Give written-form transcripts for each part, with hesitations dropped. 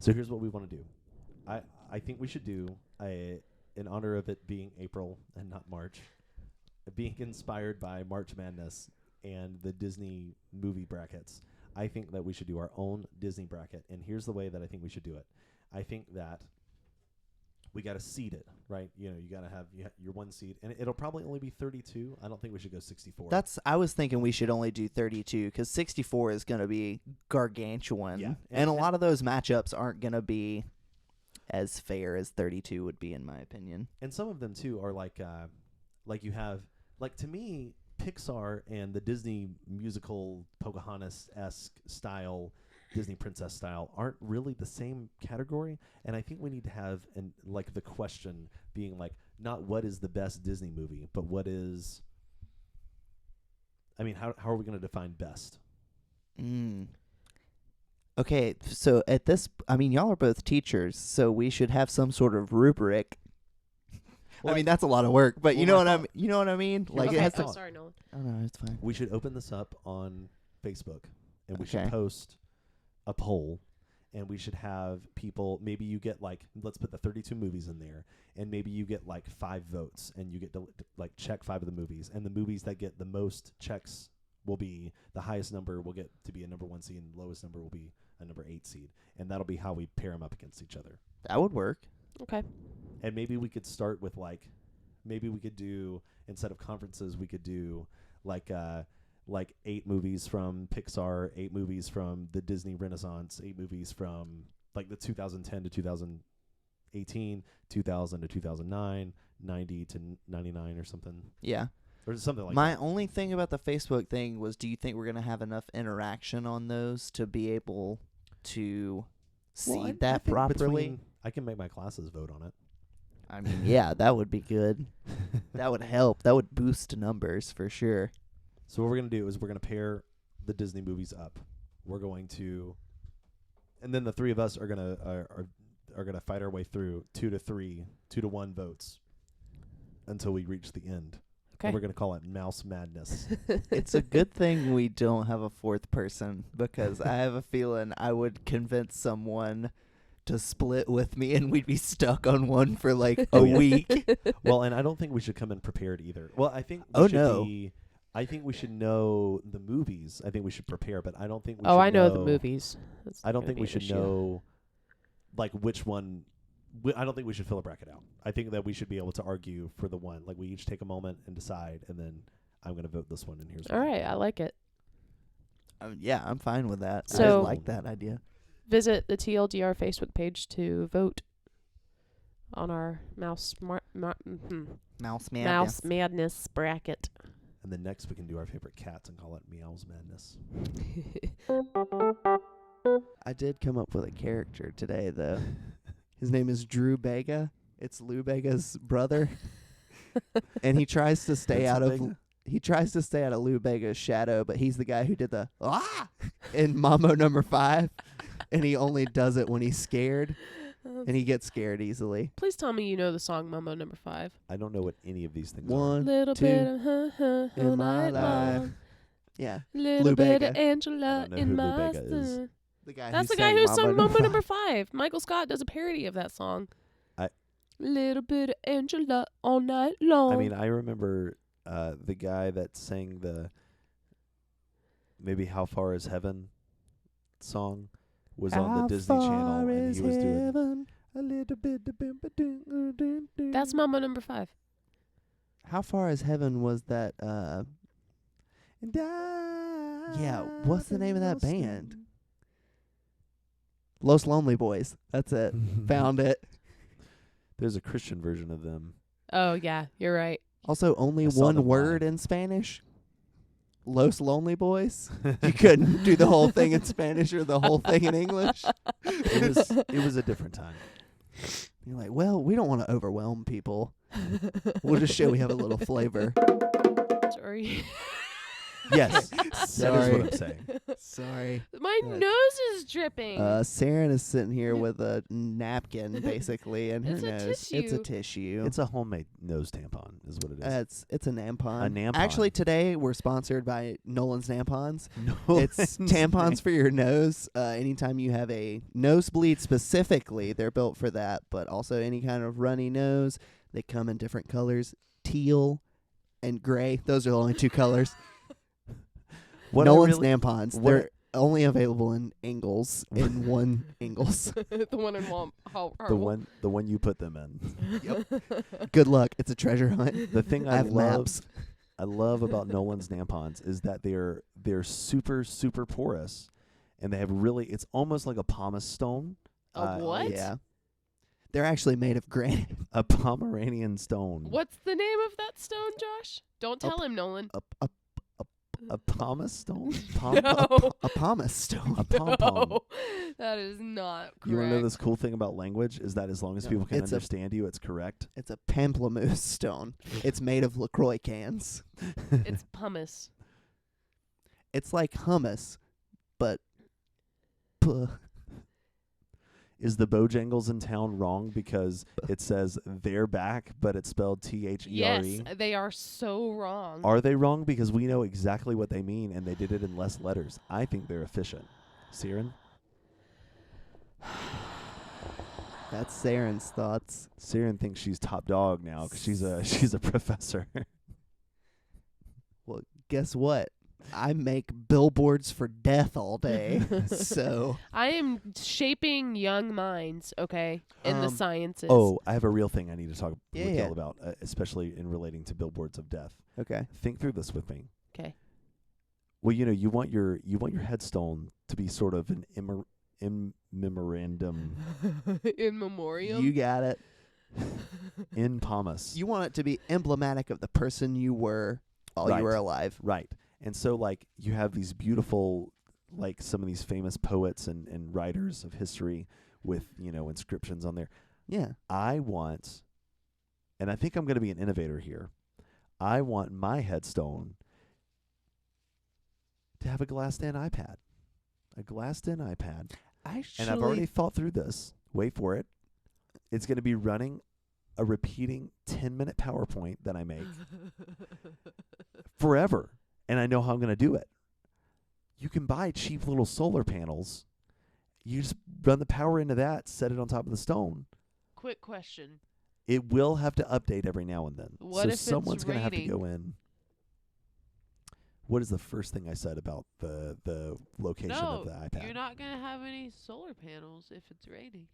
So here's what we want to do. I think we should do in honor of it being April and not March, being inspired by March Madness and the Disney movie brackets. I think that we should do our own Disney bracket, and here's the way that I think we should do it. I think that we got to seed it, right? You know, you got to have your one seed, and it'll probably only be 32. I don't think we should go 64. I was thinking we should only do 32 because 64 is going to be gargantuan. Yeah. And a lot of those matchups aren't going to be as fair as 32 would be, in my opinion. And some of them, too, are like you have, like, to me, Pixar and the Disney musical Pocahontas-esque style, Disney princess style, aren't really the same category. And I think we need to have the question being like, not what is the best Disney movie, but what is, I mean, how are we going to define best? Okay, so at this, I mean, y'all are both teachers, so we should have some sort of rubric. Well, I mean, that's a lot of work, but you know what I mean? Like, Okay, it has I'm to. sorry, Nolan. Oh no, it's fine. We should open this up on Facebook, and we Okay. should post a poll, and we should have people, maybe you get let's put the 32 movies in there, and maybe you get 5 votes, and you get to check 5 of the movies, and the movies that get the most checks will be, the highest number will get to be a number 1 seed, and the lowest number will be a number 8 seed, and that'll be how we pair them up against each other. That would work. Okay. And maybe we could start with maybe we could do, instead of conferences, we could do 8 movies from Pixar, 8 movies from the Disney Renaissance, 8 movies from the 2010 to 2018, 2000 to 2009, 90 to 99 or something. Yeah. Or something like My that. only thing about the Facebook thing was, do you think we're going to have enough interaction on those to be able to seed that think properly? I can make my classes vote on it. I mean, yeah, that would be good. That would help. That would boost numbers for sure. So what we're going to do is we're going to pair the Disney movies up. We're going to, and then the 3 of us are going to fight our way through 2 to 1 votes until we reach the end. Okay. And we're going to call it Mouse Madness. It's a good thing we don't have a 4th person, because I have a feeling I would convince someone to split with me and we'd be stuck on one for a week. Well, and I don't think we should come in prepared either. Well, I think I think we should know the movies. I think we should prepare, but I don't think we should I know the movies. That's I don't gonna think be we an should issue. know which one. I don't think we should fill a bracket out. I think that we should be able to argue for the one. We each take a moment and decide, and then I'm going to vote this one, and here's All right, I like it. Yeah, I'm fine with that. I So- like that idea. Visit the TLDR Facebook page to vote on our Mouse Mouse Madness bracket. And then next we can do our favorite cats and call it Meows Madness. I did come up with a character today, though. His name is Drew Bega. It's Lou Bega's brother, and he tries to stay out of Lou Bega's shadow, but he's the guy who did the in Mambo number 5, and he only does it when he's scared, and he gets scared easily. Please tell me you know the song Mambo number 5. I don't know what any of these things are. One, Little two, bit of in all my night life. long. Yeah, Little Lou bit Bega. of Angela I don't know in who Lou my Bega is. son. the guy. That's who the guy sang who sung Mambo Mambo number number 5. Michael Scott does a parody of that song. I- Little bit of Angela all night long. I mean, I remember the guy that sang the maybe How Far Is Heaven song was on the Disney Channel, and he was doing a little bit of that's Mambo number 5. How Far Is Heaven was that? And Yeah, what's the name of that band? Los Lonely Boys. That's it. Found it. There's a Christian version of them. Oh, yeah, you're right. Also, only I saw one them word live. in Spanish. Los Lonely Boys. You couldn't do the whole thing in Spanish or the whole thing in English. It was a different time. You're like, well, we don't want to overwhelm people. We'll just show we have a little flavor. Sorry. Yes, that is Sorry. what I'm saying. Sorry. My Good. nose is dripping. Saren is sitting here with a napkin, basically, and her It's a nose. It's a tissue. tissue. It's a homemade nose tampon, is what it is. It's a nampon. A nampon. Actually, today we're sponsored by Nolan's Nampons. No, It's tampons for your nose. Anytime you have a nosebleed specifically, they're built for that, but also any kind of runny nose. They come in different colors, teal and gray. Those are the only two colors. What I Nolan's really- Nampons. what They're only available in Ingles, in one Ingles. The one in the one you put them in. Good luck. It's a treasure hunt. The thing I I have love maps. I love about Nolan's Nampons is that they're super porous, and they have really, it's almost like a pumice stone. A what? Yeah. They're actually made of granite. A Pomeranian stone. What's the name of that stone, Josh? Don't tell him, Nolan. A pumice stone? No. A pumice stone. A pom-pom. No, that is not correct. You want to know this cool thing about language is that as long as No, people can it's a- understand you, it's correct. It's a pamplemousse stone. It's made of LaCroix cans. It's pumice. It's like hummus, but Is the Bojangles in town wrong because it says they're back, but it's spelled Thre? Yes, they are so wrong. Are they wrong? Because we know exactly what they mean, and they did it in less letters. I think they're efficient. Siren? that's Saren's thoughts. Siren thinks she's top dog now because she's a professor. Well, guess what? I make billboards for death all day. So I am shaping young minds, okay, in the sciences. Oh, I have a real thing I need to talk with Yeah. y'all about, especially in relating to billboards of death. okay. Think through this with me. Okay. Well, you want your headstone to be sort of an in memorandum In memoriam. You got it. in pomus. You want it to be emblematic of the person you were while Right. you were alive. Right. And so, like, you have these beautiful, like, some of these famous poets and writers of history with, inscriptions on there. Yeah. I want, and I think I'm going to be an innovator here, I want my headstone to have a glassed-in iPad. A glassed-in iPad. Actually, And I've already thought through this. Wait for it. It's going to be running a repeating 10-minute PowerPoint that I make forever. And I know how I'm going to do it. You can buy cheap little solar panels. You just run the power into that, set it on top of the stone. Quick question. It will have to update every now and then. What so if it's someone's going to have to raining? go in. What is the first thing I said about the location of the iPad? You're not going to have any solar panels if it's raining.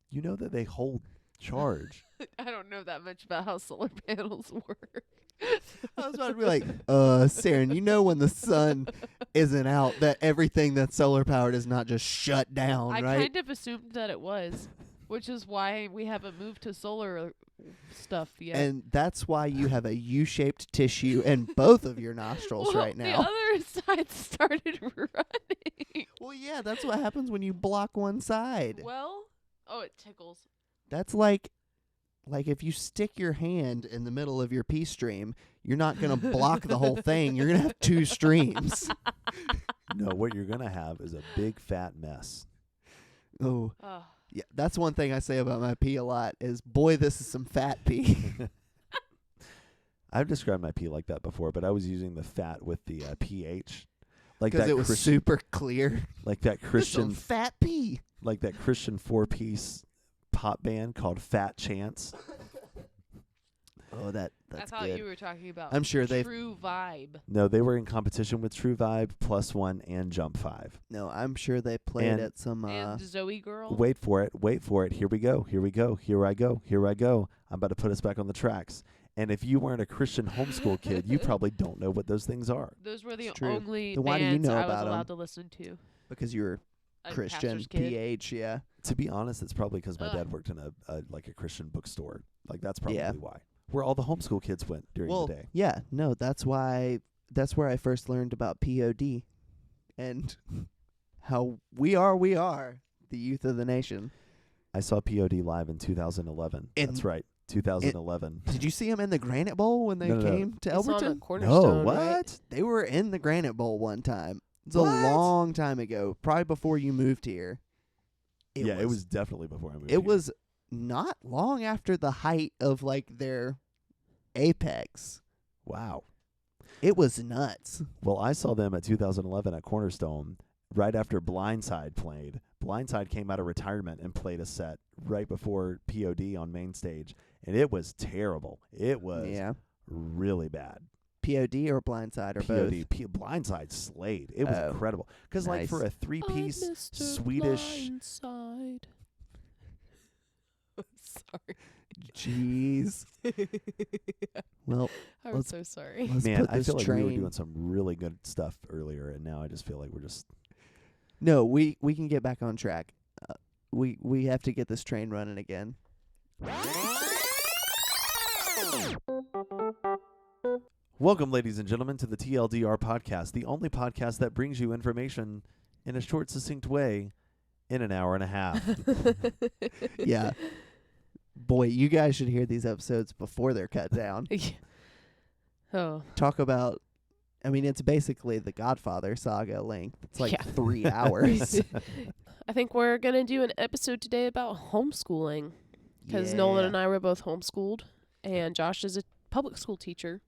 You know that they hold charge. I don't know that much about how solar panels work. I was about to be like, Saren, you know when the sun isn't out that everything that's solar powered is not just shut down, I right? kind of assumed that it was, which is why we haven't moved to solar stuff yet. And that's why you have a U-shaped tissue in both of your nostrils well, right the now. other side started running. Well, yeah, that's what happens when you block one side. Well, it tickles. That's like if you stick your hand in the middle of your pee stream, you're not going to block the whole thing. You're going to have two streams. No, what you're going to have is a big fat mess. Oh, Ugh. yeah. That's one thing I say about my pee a lot is, boy, this is some fat pee. I've described my pee like that before, but I was using the fat with the pH. Like Because that it was Christian, super clear. like that This some Christian, fat pee. like that Christian 4-piece pop band called Fat Chance. Oh, that's I thought good. you were talking about I'm sure they've- True Vibe. No, they were in competition with True Vibe, Plus One, and Jump 5. No, I'm sure they played And- at some. And Zoe Girl. Wait for it. Here we go. Here I go. I'm about to put us back on the tracks. And if you weren't a Christian homeschool kid, you probably don't know what those things are. Those were the It's true. only Then why do you bands know I was about 'em? allowed to listen to. because you were A Christian pastor's kid. PH, yeah. To be honest, it's probably because my Ugh. dad worked in a Christian bookstore. Like that's probably Yeah. why. Where all the homeschool kids went during Well, the day. yeah, no, that's where I first learned about POD and how we are the youth of the nation. I saw POD live in 2011. In- That's right. 2011. Did you see them in the Granite Bowl when they No. came to It's on the Elberton? Cornerstone, what? right? They were in the Granite Bowl one time. It's a What? long time ago, probably before you moved here. It was definitely before I moved. It here. was not long after the height of like their apex. Wow. It was nuts. Well, I saw them at 2011 at Cornerstone right after Blindside played. Blindside came out of retirement and played a set right before POD on main stage, and it was terrible. It was really bad. POD or Blindside or both? Blindside slayed. It was incredible. Because like nice. for a three-piece I'm Mr. Swedish... Blindside. Sorry. Jeez. Well, I'm so sorry. let's Man, put I this feel like we were train. doing some really good stuff earlier, and now I just feel like we're just... No, we can get back on track. We have to get this train running again. Welcome, ladies and gentlemen, to the TLDR podcast, the only podcast that brings you information in a short, succinct way in an hour and a half. Yeah. Boy, you guys should hear these episodes before they're cut down. Yeah. Oh. Talk about, I mean, it's basically the Godfather saga length. It's like Yeah. 3 hours. I think we're going to do an episode today about homeschooling because Nolan and I were both homeschooled, and Josh is a public school teacher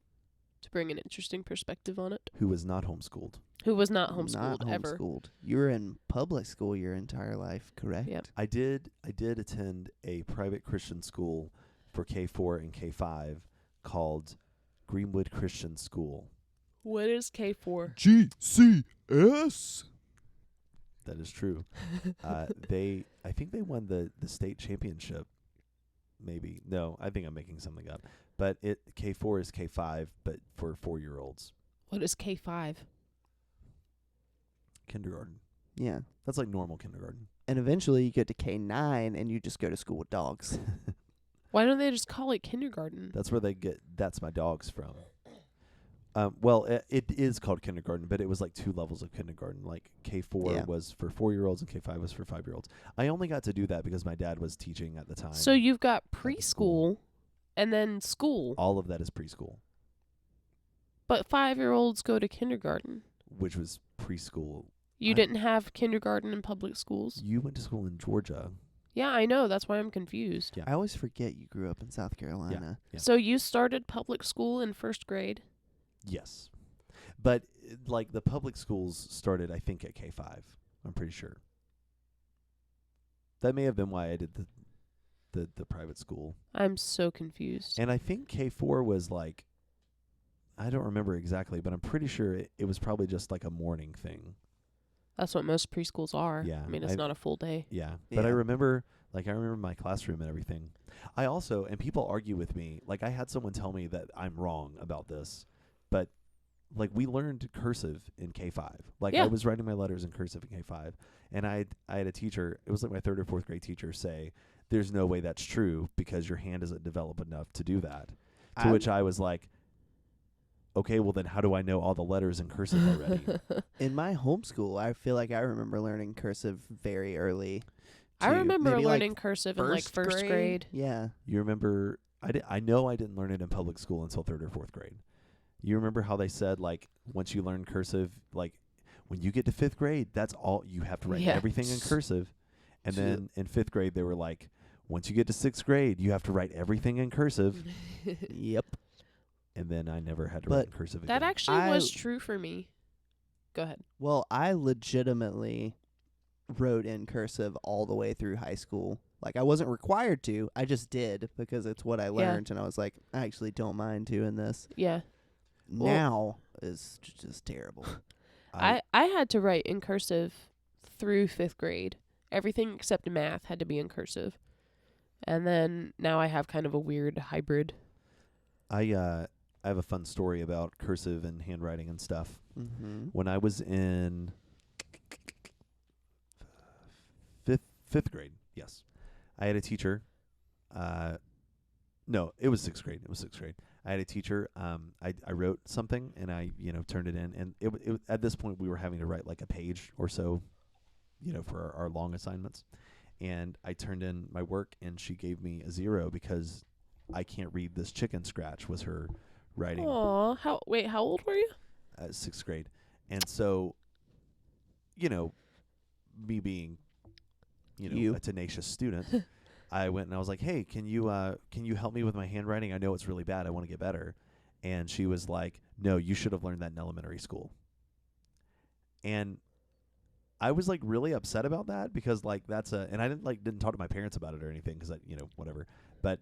to bring an interesting perspective on it. Who was not homeschooled. Who was not homeschooled ever. You were in public school your entire life, correct? Yep. I did attend a private Christian school for K4 and K5 called Greenwood Christian School. What is K4? GCS. That is true. I think they won the state championship. Maybe. No, I think I'm making something up. But K4 is K5, but for 4-year-olds. What is K5? Kindergarten. Yeah. That's like normal kindergarten. And eventually you get to K9 and you just go to school with dogs. Why don't they just call it kindergarten? That's where they get "That's my dogs" from. Well, it is called kindergarten, but it was like 2 levels of kindergarten. Like K4 was for 4-year-olds and K5 was for 5-year-olds. I only got to do that because my dad was teaching at the time. So you've got the school. preschool and then school, All of that is preschool, but 5-year-olds go to kindergarten. which was preschool. You didn't have kindergarten in public schools? You went to school in Georgia. Yeah, I know. That's why I'm confused. Yeah. I always forget you grew up in South Carolina. Yeah. So you started public school in 1st grade? Yes. But like the public schools started, I think, at K5. I'm pretty sure. That may have been why I did the private school. I'm so confused. And I think K4 was like, I don't remember exactly, but I'm pretty sure it was probably just like a morning thing. That's what most preschools are. Yeah, I mean, it's not a full day. Yeah. But I Yeah. remember my classroom and everything. I also, and people argue with me, like I had someone tell me that I'm wrong about this, but like we learned cursive in K5. Like Yeah. I was writing my letters in cursive in K5, and I had a teacher, it was like my 3rd or 4th grade teacher, say, there's no way that's true because your hand isn't developed enough to do that. To which I was like, okay, well then how do I know all the letters in cursive already? In my homeschool, I feel like I remember learning cursive very early. I too. remember Maybe, learning like, cursive in like 1st grade. Yeah. You remember, I know I didn't learn it in public school until 3rd or 4th grade. You remember how they said, like, once you learn cursive, like, when you get to 5th grade, that's all, you have to write Yeah. everything in cursive. And So- then in 5th grade, they were like, once you get to 6th grade, you have to write everything in cursive. Yep. And then I never had to But write in cursive again. That actually was true for me. Go ahead. Well, I legitimately wrote in cursive all the way through high school. Like, I wasn't required to. I just did because it's what I learned. And I was like, I actually don't mind doing this. Yeah. Well- Now is just terrible. I had to write in cursive through 5th grade. Everything except math had to be in cursive. And then now I have kind of a weird hybrid. I have a fun story about cursive and handwriting and stuff. Mm-hmm. When I was in fifth grade, yes, I had a teacher. No, it was 6th grade. It was 6th grade. I had a teacher. I wrote something and I turned it in, and it at this point we were having to write like a page or so, for our long assignments. And I turned in my work, and she gave me a 0 because I can't read this chicken scratch was her writing. Aw, how old were you? 6th grade. And so, me being, You. a tenacious student, I went and I was like, hey, can you help me with my handwriting? I know it's really bad. I want to get better. And she was like, no, you should have learned that in elementary school. And I was like really upset about that because like and I didn't talk to my parents about it or anything because whatever. But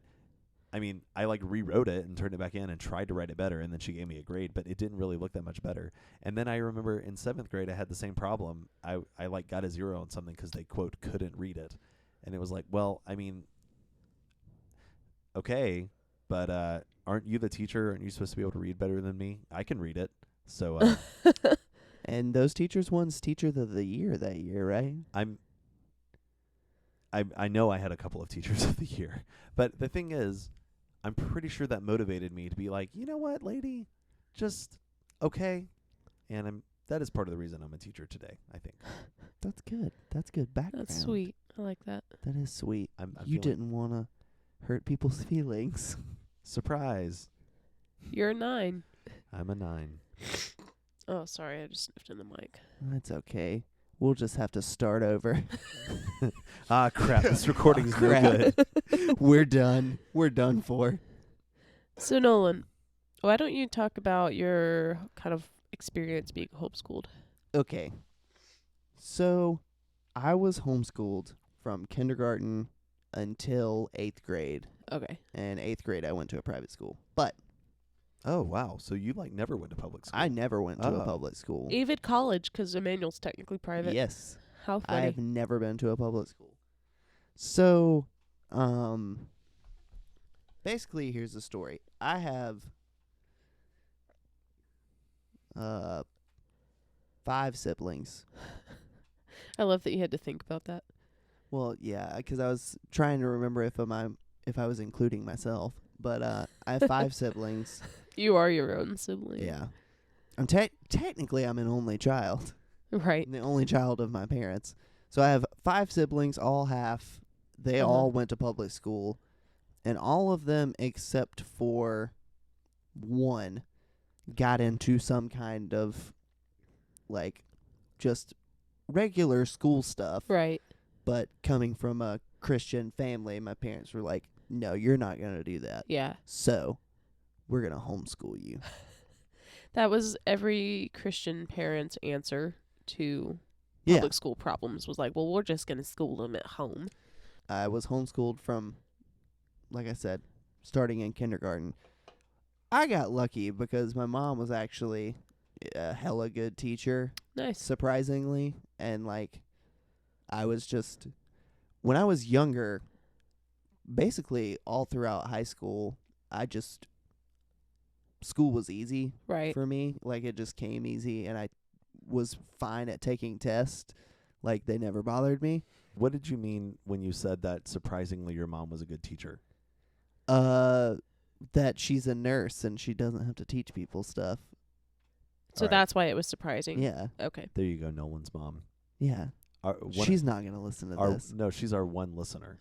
I mean, I like rewrote it and turned it back in and tried to write it better, and then she gave me a grade, but it didn't really look that much better. And then I remember in 7th grade I had the same problem. I like got a 0 on something because they quote couldn't read it, and it was like, well, I mean, okay, but aren't you the teacher? Aren't you supposed to be able to read better than me? I can read it, so. And those teachers won Teacher of the Year that year, right? I know I had a couple of Teachers of the Year, but the thing is, I'm pretty sure that motivated me to be like, you know what, lady, just okay, and that is part of the reason I'm a teacher today, I think. That's good. That's good background. That's sweet. I like that. That is sweet. I'm You feeling didn't want to hurt people's feelings. surprise. You're a 9. I'm a 9. Oh, sorry, I just sniffed in the mic. That's okay. We'll just have to start over. Ah, crap! This recording is no Crap. good. We're done. We're done for. So Nolan, why don't you talk about your kind of experience being homeschooled? Okay. So, I was homeschooled from kindergarten until 8th grade. Okay. And 8th grade, I went to a private school. But Oh wow! So you like never went to public school? I never went to a Oh. public school. Even college, because Emmanuel's technically private. Yes. How funny. I've never been to a public school. So, basically, here's the story. I have 5 siblings. I love that you had to think about that. Well, yeah, because I was trying to remember if I was including myself. But I have 5 siblings. You are your own sibling. Yeah. I'm technically I'm an only child. Right. I'm the only child of my parents. So I have 5 siblings, all half. They all went to public school. And all of them except for one got into some kind of like just regular school stuff. Right. But coming from a Christian family, my parents were like, no, you're not going to do that. Yeah. So we're going to homeschool you. That was every Christian parent's answer to Yeah. public school problems was like, well, we're just going to school them at home. I was homeschooled from, like I said, starting in kindergarten. I got lucky because my mom was actually a hella good teacher, Nice. surprisingly. And, like, I was just, when I was younger, basically all throughout high school, school was easy Right. for me. Like, it just came easy, and I was fine at taking tests. Like, they never bothered me. What did you mean when you said that surprisingly your mom was a good teacher? That she's a nurse and she doesn't have to teach people stuff. So Alright. that's why it was surprising. Yeah. Okay. There you go, Nolan's mom. Yeah. She's not going to listen to this. No, she's our one listener.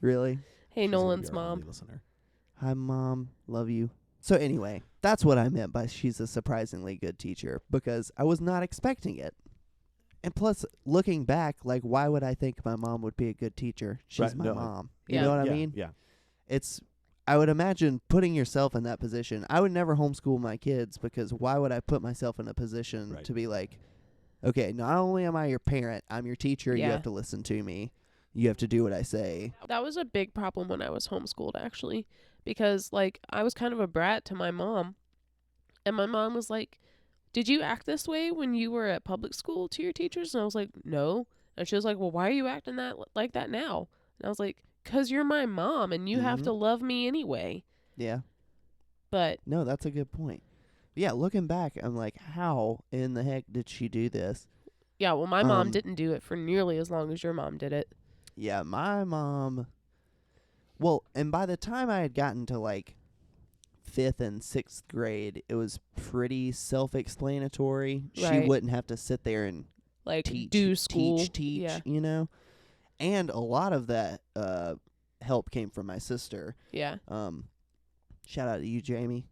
Really? Hey, She's gonna be Nolan's our only mom. listener. Hi, Mom. Love you. So anyway, that's what I meant by she's a surprisingly good teacher, because I was not expecting it. And plus, looking back, like, why would I think my mom would be a good teacher? She's Right, my no, mom. Yeah. You know what I Yeah, mean? Yeah. I would imagine putting yourself in that position. I would never homeschool my kids, because why would I put myself in a position Right. to be like, okay, not only am I your parent, I'm your teacher. Yeah. You have to listen to me. You have to do what I say. That was a big problem when I was homeschooled, actually, because, like, I was kind of a brat to my mom. And my mom was like, did you act this way when you were at public school to your teachers? And I was like, no. And she was like, well, why are you acting like that now? And I was like, 'cause you're my mom and you have Mhm. to love me anyway. Yeah. But No, that's a good point. Yeah, looking back, I'm like, how in the heck did she do this? yeah, well, my mom Um, didn't do it for nearly as long as your mom did it. Yeah, my mom. Well, and by the time I had gotten to like 5th and 6th grade, it was pretty self-explanatory. She Right. wouldn't have to sit there and Like, teach, do school. teach, Yeah. you know? And a lot of that help came from my sister. Yeah. Shout out to you, Jamie.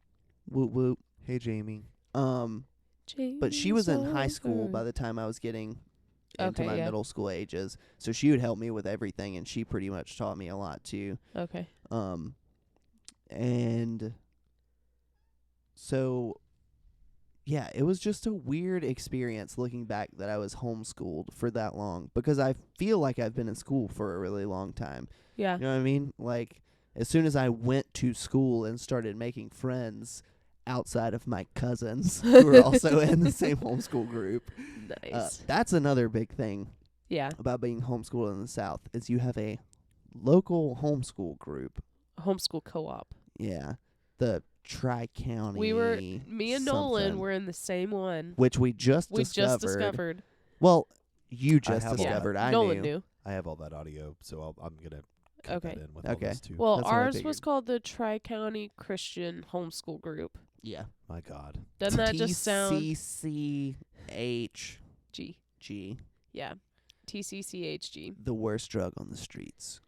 Woot woot. Hey, Jamie. But she was in high school by the time I was getting into my middle school ages. So she would help me with everything, and she pretty much taught me a lot too. Okay. And so, yeah, it was just a weird experience looking back that I was homeschooled for that long, because I feel like I've been in school for a really long time. Yeah. You know what I mean? Like, as soon as I went to school and started making friends outside of my cousins who were also in the same homeschool group. Nice. That's another big thing about being homeschooled in the South, is you have a local homeschool group. Homeschool co-op. Yeah. The Tri-County. Me and Nolan were in the same one. Which we just discovered. Well, you just discovered. I Nolan knew. I have all that audio, so I'm going to cut that in with all this too. Well, ours was called the Tri-County Christian Homeschool Group. Yeah. My God. Doesn't that just sound... TCCHG. Yeah. TCCHG. The worst drug on the streets.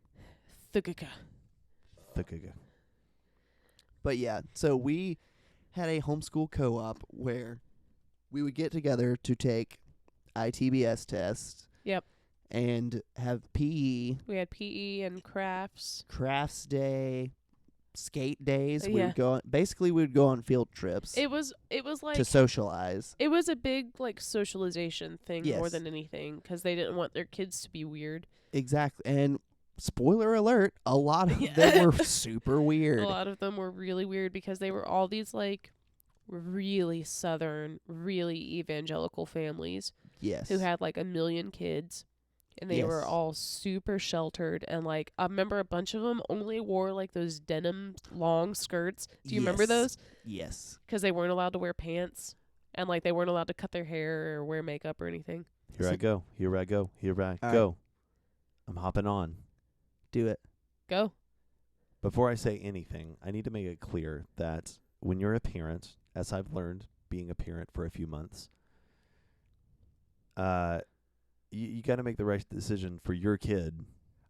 Thugaka. But yeah, so we had a homeschool co-op where we would get together to take ITBS tests. Yep. And have PE. We had PE and crafts. Crafts day, skate days. We would go on field trips. It was like to socialize. It was a big like socialization thing more than anything, because they didn't want their kids to be weird. Exactly. And spoiler alert, a lot of them were super weird. A lot of them were really weird because they were all these like really southern, really evangelical families. Yes. Who had like 1 million kids. And they were all super sheltered. And, like, I remember a bunch of them only wore, like, those denim long skirts. Do you remember those? Yes. Because they weren't allowed to wear pants. And, like, they weren't allowed to cut their hair or wear makeup or anything. Here I go. Right. I'm hopping on. Do it. Go. Before I say anything, I need to make it clear that when you're a parent, as I've learned being a parent for a few months, you got to make the right decision for your kid.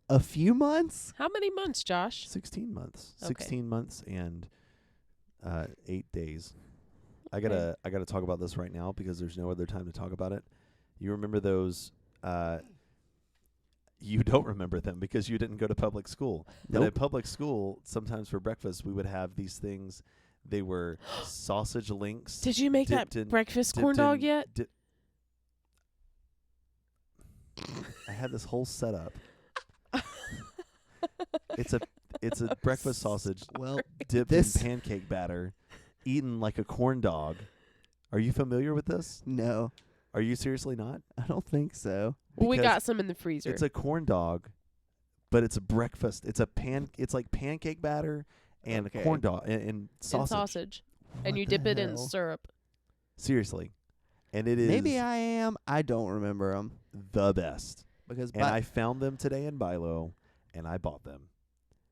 A few months? How many months, Josh? 16 months. Okay. 16 months and 8 days. I gotta talk about this right now because there's no other time to talk about it. You remember those? You don't remember them because you didn't go to public school. Nope. But at public school, sometimes for breakfast, we would have these things. They were sausage links. Did you make that breakfast corn dog yet? I had this whole setup. It's a breakfast sausage dipped in pancake batter, eaten like a corn dog. Are you familiar with this? No. Are you seriously not? I don't think so. Well, we got some in the freezer. It's a corn dog, but it's a breakfast. It's like pancake batter and a corn dog and sausage. And sausage. And you dip it in syrup. Seriously. And it is... Maybe I am. I don't remember them. The best. And I found them today in Bilo, and I bought them.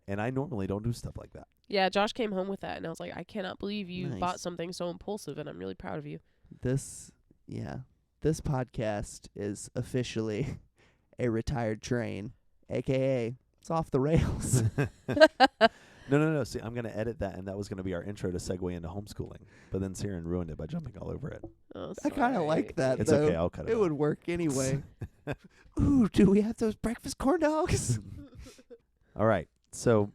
And I normally don't do stuff like that. Yeah, Josh came home with that, and I was like, I cannot believe you bought something so impulsive, and I'm really proud of you. This podcast is officially a retired train, a.k.a. it's off the rails. No. See, I'm going to edit that, and that was going to be our intro to segue into homeschooling. But then Siren ruined it by jumping all over it. Oh, I kind of like that, It's though. okay, I'll cut it. It would work anyway. Ooh, do we have those breakfast corn dogs? All right. So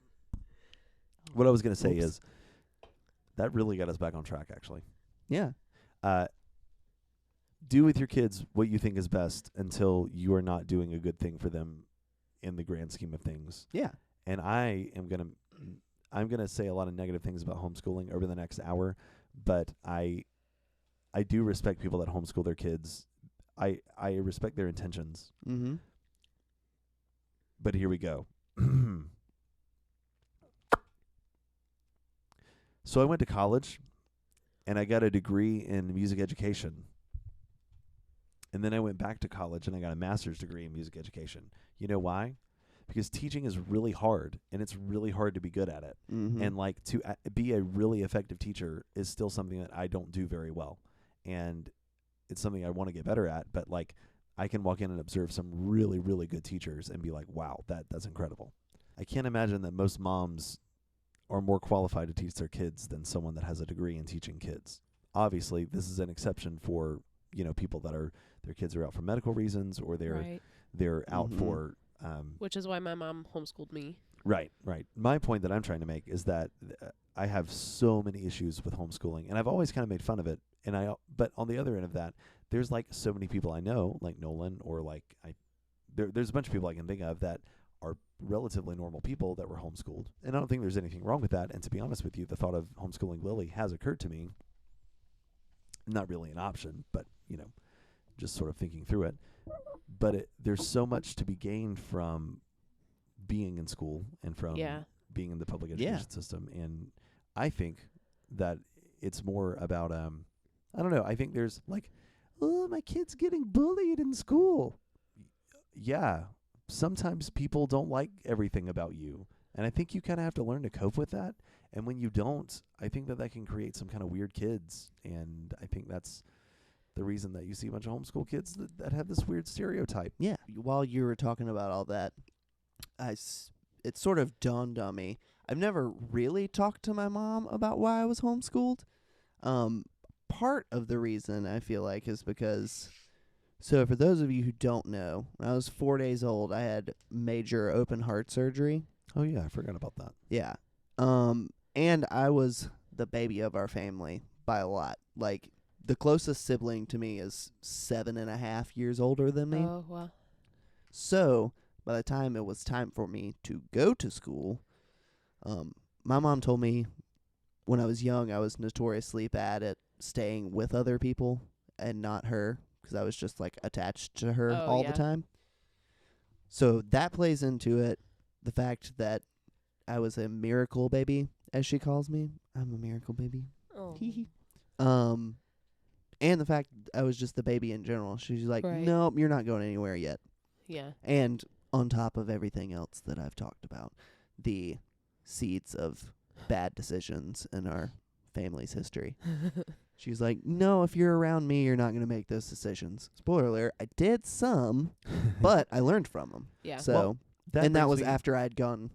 what I was going to say is that really got us back on track, actually. Yeah. Do with your kids what you think is best until you are not doing a good thing for them in the grand scheme of things. Yeah. And I'm going to say a lot of negative things about homeschooling over the next hour, but I do respect people that homeschool their kids. I respect their intentions. Mm-hmm. But here we go. So I went to college, and I got a degree in music education. And then I went back to college, and I got a master's degree in music education. You know why? Because teaching is really hard, and it's really hard to be good at it. Mm-hmm. And like to be a really effective teacher is still something that I don't do very well. And it's something I want to get better at, but like I can walk in and observe some really, really good teachers and be like, wow, that's incredible. I can't imagine that most moms are more qualified to teach their kids than someone that has a degree in teaching kids. Obviously, this is an exception for, people that are their kids are out for medical reasons, or they're out for which is why my mom homeschooled me. Right. My point that I'm trying to make is that I have so many issues with homeschooling, and I've always kind of made fun of it. But on the other end of that, there's like so many people I know, like Nolan, or like there's a bunch of people I can think of that are relatively normal people that were homeschooled, and I don't think there's anything wrong with that. And to be honest with you, the thought of homeschooling Lily has occurred to me. Not really an option, but just sort of thinking through it. But there's so much to be gained from being in school and from being in the public education system, and I think that it's more about I don't know. I think there's like, oh, my kid's getting bullied in school. Yeah, sometimes people don't like everything about you, and I think you kind of have to learn to cope with that. And when you don't, I think that can create some kind of weird kids, and I think that's the reason that you see a bunch of homeschool kids that have this weird stereotype. Yeah. While you were talking about all that, it sort of dawned on me. I've never really talked to my mom about why I was homeschooled. Part of the reason I feel like is because, so for those of you who don't know, when I was 4 days old, I had major open heart surgery. Oh yeah, I forgot about that. Yeah. And I was the baby of our family by a lot. Like, the closest sibling to me is 7.5 years older than me. Oh, wow. So, by the time it was time for me to go to school, my mom told me when I was young I was notoriously bad at staying with other people and not her, because I was just, like, attached to her all the time. So that plays into it. The fact that I was a miracle baby, as she calls me. I'm a miracle baby. Oh. And the fact I was just the baby in general. She's like, nope, you're not going anywhere yet. Yeah. And on top of everything else that I've talked about, the seeds of bad decisions in our family's history. She's like, no, if you're around me, you're not going to make those decisions. Spoiler alert, I did some, but I learned from them. Yeah. So, that was after I'd gone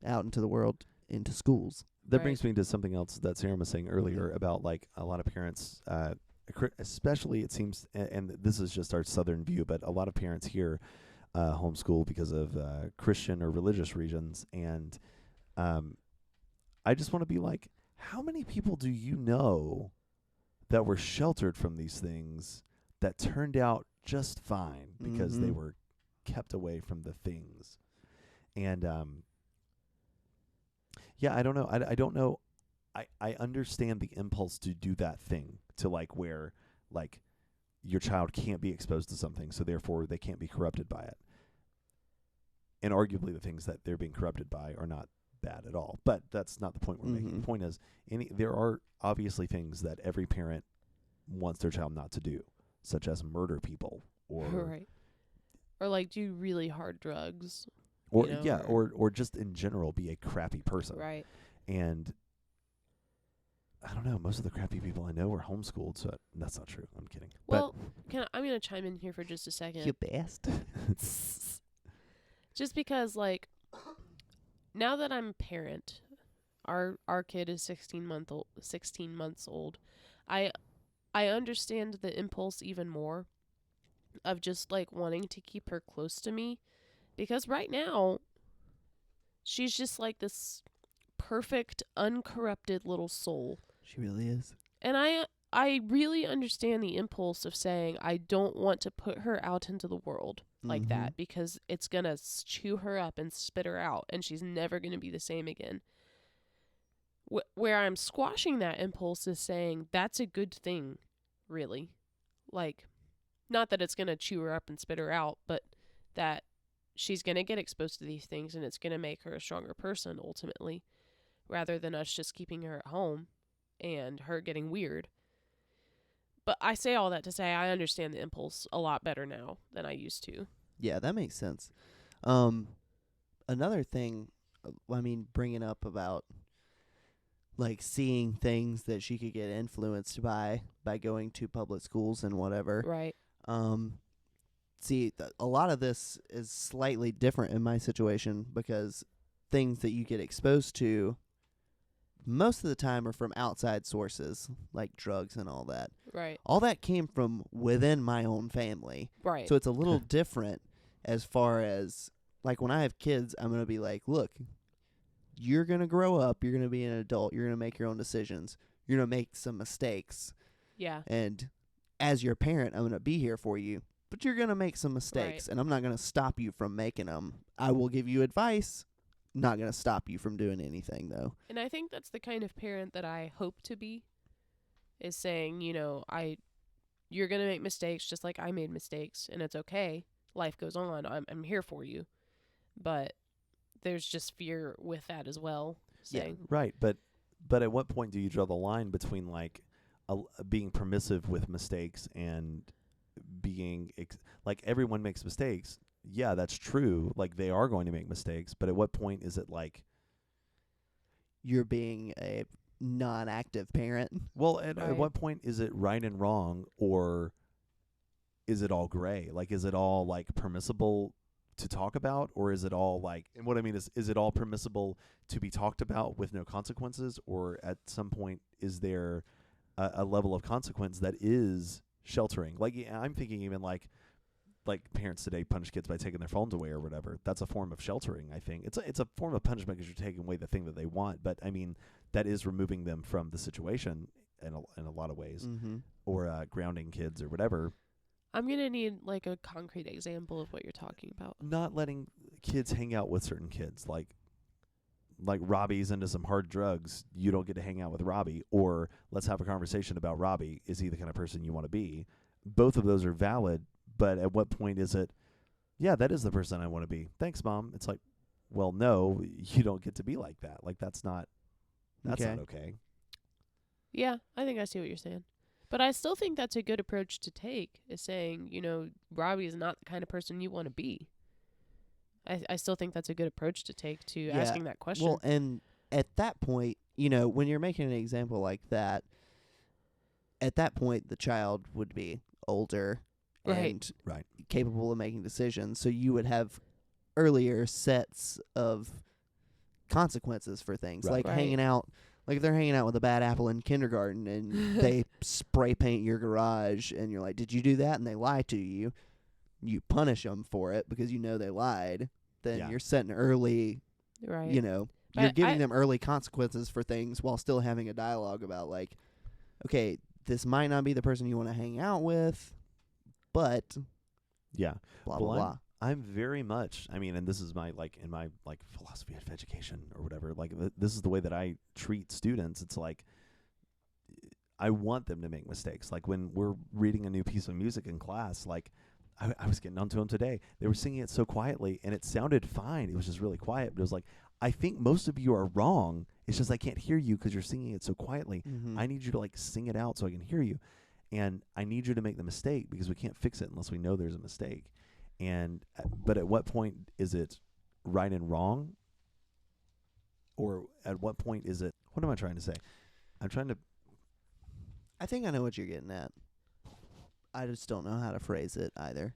out into the world, into schools. That brings me to something else that Sarah was saying earlier about, like, a lot of parents, especially it seems, and this is just our southern view, but a lot of parents here homeschool because of Christian or religious reasons. And I just want to be like, how many people do you know that were sheltered from these things that turned out just fine because they were kept away from the things? And I don't know. I don't know. I understand the impulse to do that thing, to like where like your child can't be exposed to something, so therefore they can't be corrupted by it. And arguably the things that they're being corrupted by are not bad at all. But that's not the point we're making. The point is, there are obviously things that every parent wants their child not to do, such as murder people or or like do really hard drugs. Or or just in general be a crappy person. Right. And I don't know, most of the crappy people I know were homeschooled, so that's not true. I'm kidding. Well, I'm going to chime in here for just a second. You best. Just because, like, now that I'm a parent, our kid is 16 months old. I understand the impulse even more of just, like, wanting to keep her close to me. Because right now, she's just like this perfect, uncorrupted little soul. She really is. And I really understand the impulse of saying I don't want to put her out into the world like that, because it's going to chew her up and spit her out, and she's never going to be the same again. Where I'm squashing that impulse is saying that's a good thing, really. Like, not that it's going to chew her up and spit her out, but that she's going to get exposed to these things, and it's going to make her a stronger person ultimately, rather than us just keeping her at home and her getting weird. But I say all that to say I understand the impulse a lot better now than I used to. Yeah, that makes sense. Another thing, bringing up about, like, seeing things that she could get influenced by going to public schools and whatever. Right. See, a lot of this is slightly different in my situation, because things that you get exposed to most of the time are from outside sources, like drugs and all that. Right. All that came from within my own family. Right. So it's a little different as far as, like, when I have kids, I'm going to be like, look, you're going to grow up, you're going to be an adult, you're going to make your own decisions, you're going to make some mistakes. Yeah. And as your parent, I'm going to be here for you, but you're going to make some mistakes, and I'm not going to stop you from making them. I will give you advice, not going to stop you from doing anything, though. And I think that's the kind of parent that I hope to be, is saying, you know, you're going to make mistakes just like I made mistakes, and it's okay. Life goes on. I'm here for you. But there's just fear with that as well. Saying. Yeah, right. But at what point do you draw the line between, like, being permissive with mistakes and being like, everyone makes mistakes? Yeah, that's true. Like, they are going to make mistakes, but at what point is it like you're being a non-active parent? Well, at what point is it right and wrong, or is it all gray? Like, is it all, like, permissible to talk about, or is it all, like, and what I mean is it all permissible to be talked about with no consequences, or at some point is there a level of consequence that is sheltering? Like, I'm thinking even like parents today punish kids by taking their phones away or whatever. That's a form of sheltering, I think. It's a form of punishment because you're taking away the thing that they want, but I mean, that is removing them from the situation in a lot of ways, or grounding kids or whatever. I'm going to need, like, a concrete example of what you're talking about. Not letting kids hang out with certain kids, like Robbie's into some hard drugs, you don't get to hang out with Robbie, or let's have a conversation about Robbie. Is he the kind of person you want to be? Both of those are valid, but at what point is it, yeah, that is the person I want to be. Thanks, Mom. It's like, well, no, you don't get to be like that. Like, that's not okay. Yeah, I think I see what you're saying. But I still think that's a good approach to take, is saying, you know, Robbie is not the kind of person you want to be. I still think that's a good approach to take to asking that question. Well, and at that point, you know, when you're making an example like that, at that point, the child would be older and capable of making decisions. So you would have earlier sets of consequences for things, like hanging out. Like, if they're hanging out with a bad apple in kindergarten and they spray paint your garage and you're like, did you do that? And they lie to you. You punish them for it because you know they lied. Then you're setting early, you know, you're giving them early consequences for things while still having a dialogue about, like, okay, this might not be the person you want to hang out with, but blah, blah, blah. I'm very much, I mean, and this is my, like, in my, like, philosophy of education or whatever, like, this is the way that I treat students. It's like, I want them to make mistakes. Like, when we're reading a new piece of music in class, like, I was getting onto them today. They were singing it so quietly, and it sounded fine. It was just really quiet, but it was like, I think most of you are wrong. It's just I can't hear you because you're singing it so quietly. I need you to, like, sing it out so I can hear you. And I need you to make the mistake because we can't fix it unless we know there's a mistake. And but at what point is it right and wrong? Or at what point is it, what am I trying to say? I think I know what you're getting at. I just don't know how to phrase it either.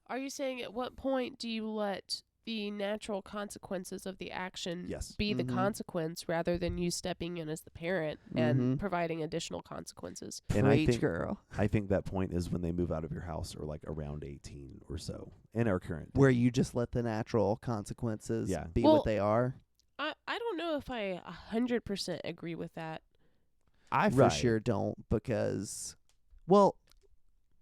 Are you saying at what point do you let the natural consequences of the action be the consequence rather than you stepping in as the parent and providing additional consequences? And girl. I think that point is when they move out of your house, or like around 18 or so in our current day. Where you just let the natural consequences be what they are. I don't know if I 100% agree with that. I for sure don't, because, well,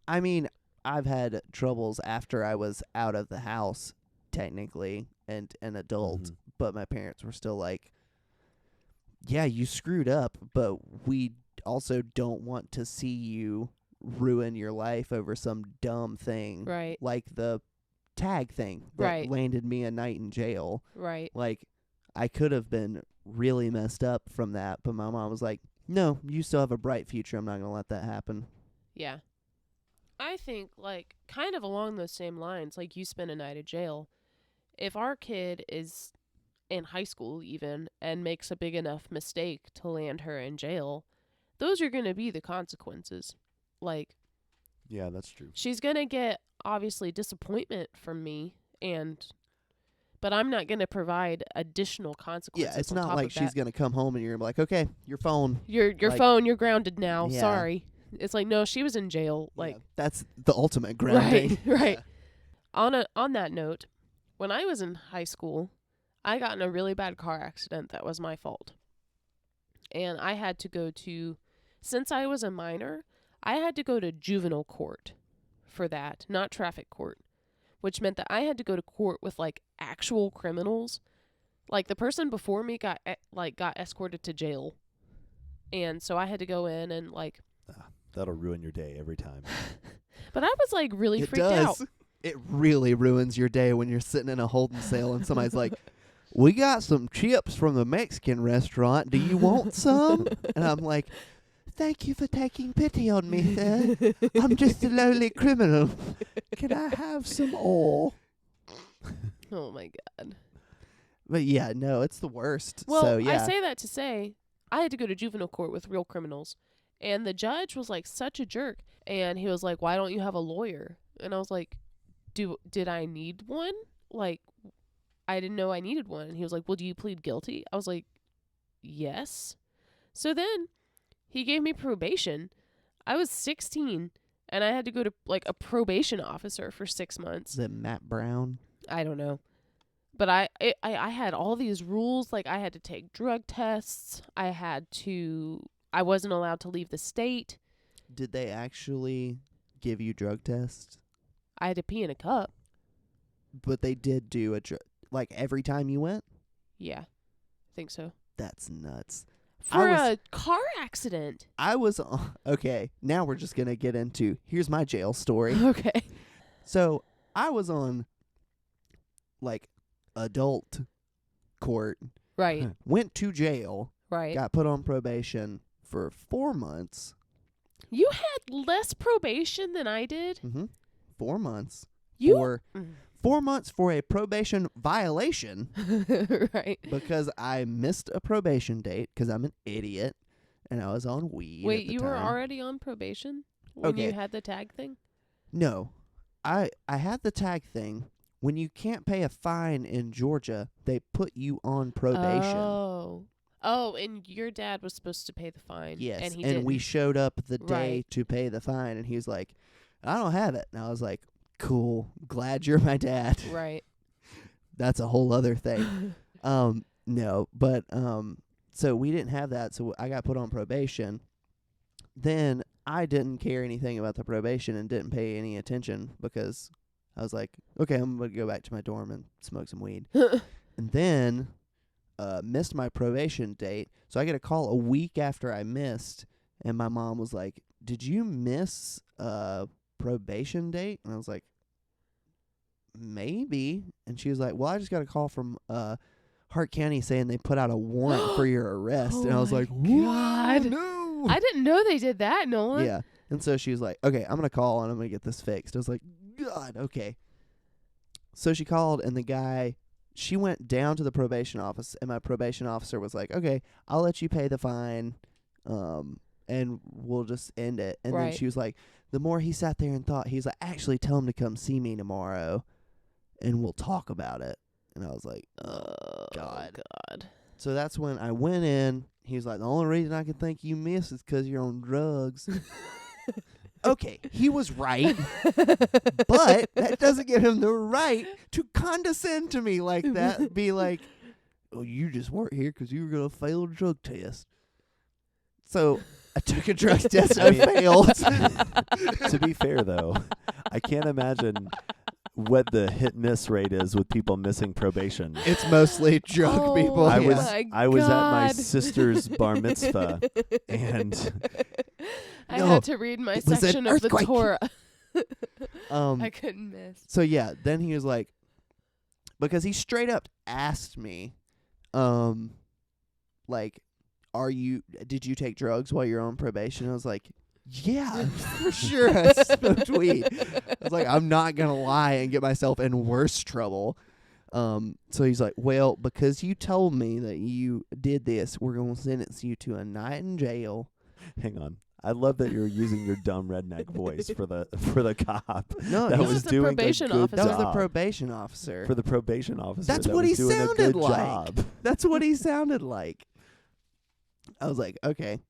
I mean, I've had troubles after I was out of the house, technically, and an adult, but my parents were still like, yeah, you screwed up, but we also don't want to see you ruin your life over some dumb thing. Right. Like the tag thing that landed me a night in jail. Right. Like, I could have been really messed up from that, but my mom was like, no, you still have a bright future. I'm not going to let that happen. Yeah. I think, like, kind of along those same lines, like, you spent a night in jail. If our kid is in high school even and makes a big enough mistake to land her in jail, those are going to be the consequences. Like, yeah, that's true. She's going to get, obviously, disappointment from me, but but I'm not going to provide additional consequences. Yeah, it's on not top like of she's that. going to come home and you're going to be like, okay, your phone. Your like- phone, you're grounded now. Yeah. Sorry. It's like, no, she was in jail. Yeah, Like, that's the ultimate grounding. right. On that note, when I was in high school, I got in a really bad car accident that was my fault. And I had to go to, since I was a minor, I had to go to juvenile court for that, not traffic court, which meant that I had to go to court with like actual criminals. Like the person before me got escorted to jail. And so I had to go in and like, That'll ruin your day every time. but I was like really It freaked does. out. It really ruins your day when you're sitting in a holding cell and somebody's like, we got some chips from the Mexican restaurant. Do you want some? And I'm like, thank you for taking pity on me, sir. I'm just a lowly criminal. Can I have some oil? Oh my God. But yeah, no, it's the worst. Well, so yeah. I say that to say I had to go to juvenile court with real criminals. And the judge was like such a jerk. And he was like, why don't you have a lawyer? And I was like, did I need one? Like, I didn't know I needed one. And he was like, well, do you plead guilty? I was like, yes. So then he gave me probation. I was 16 and I had to go to like a probation officer for 6 months. Is it Matt Brown? I don't know. But I had all these rules. Like I had to take drug tests. I wasn't allowed to leave the state. Did they actually give you drug tests? I had to pee in a cup. But they did do like every time you went? Yeah, I think so. That's nuts. For a car accident. I was okay. Now we're just gonna get into here's my jail story. Okay. So I was on like adult court, Right. went to jail, Right. got put on probation for 4 months. You had less probation than I did. 4 months. You For 4 months for a probation violation right. because I missed a probation date because I'm an idiot and I was on weed. Wait, at the you were time. already on probation when you Okay. had the tag thing? No, I had the tag thing. When you can't pay a fine in Georgia, they put you on probation. Oh, and your dad was supposed to pay the fine. Yes, And he and we didn't. showed up the day Right. to pay the fine, and he was like, I don't have it. And I was like, cool, glad you're my dad. Right. That's a whole other thing. No, but so we didn't have that, so I got put on probation. Then I didn't care anything about the probation and didn't pay any attention because I was like, okay, I'm going to go back to my dorm and smoke some weed. And then missed my probation date. So I get a call a week after I missed, and my mom was like, did you miss probation date? And I was like, maybe. And she was like, well, I just got a call from Hart County saying they put out a warrant for your arrest. And I was like, God. no. I didn't know they did that, Nolan. Yeah. And so she was like, okay, I'm going to call and I'm going to get this fixed. I was like, God, okay. So she called, and the guy, she went down to the probation office, and my probation officer was like, okay, I'll let you pay the fine, and we'll just end it. And Right. then she was like, the more he sat there and thought, he's like, actually tell him to come see me tomorrow, and we'll talk about it. And I was like, Oh, God. God. So that's when I went in. He was like, the only reason I can think you missed is 'cause you're on drugs. Okay, he was right, but that doesn't give him the right to condescend to me like that. Be like, oh, you just weren't here 'cause you were going to fail a drug test. So I took a drug test and I failed. To be fair, though, I can't imagine what the hit-miss rate is with people missing probation. It's mostly drug Oh people. I my was yeah. I was at my God. sister's bar mitzvah, and I No, had to read my it was an section of the earthquake. Torah. Um, I couldn't miss. So yeah, then he was like, because he straight up asked me, like, did you take drugs while you're on probation? I was like, yeah, for sure I smoked weed. I was like, I'm not going to lie and get myself in worse trouble. So he's like, well, because you told me that you did this, we're going to sentence you to a night in jail. hang on. I love that you're using your dumb redneck voice for the cop. No, that he was the doing probation a good officer. That was the job. probation officer. For the probation officer. That's that what was he doing a sounded good like. job. That's what he sounded like. I was like, okay.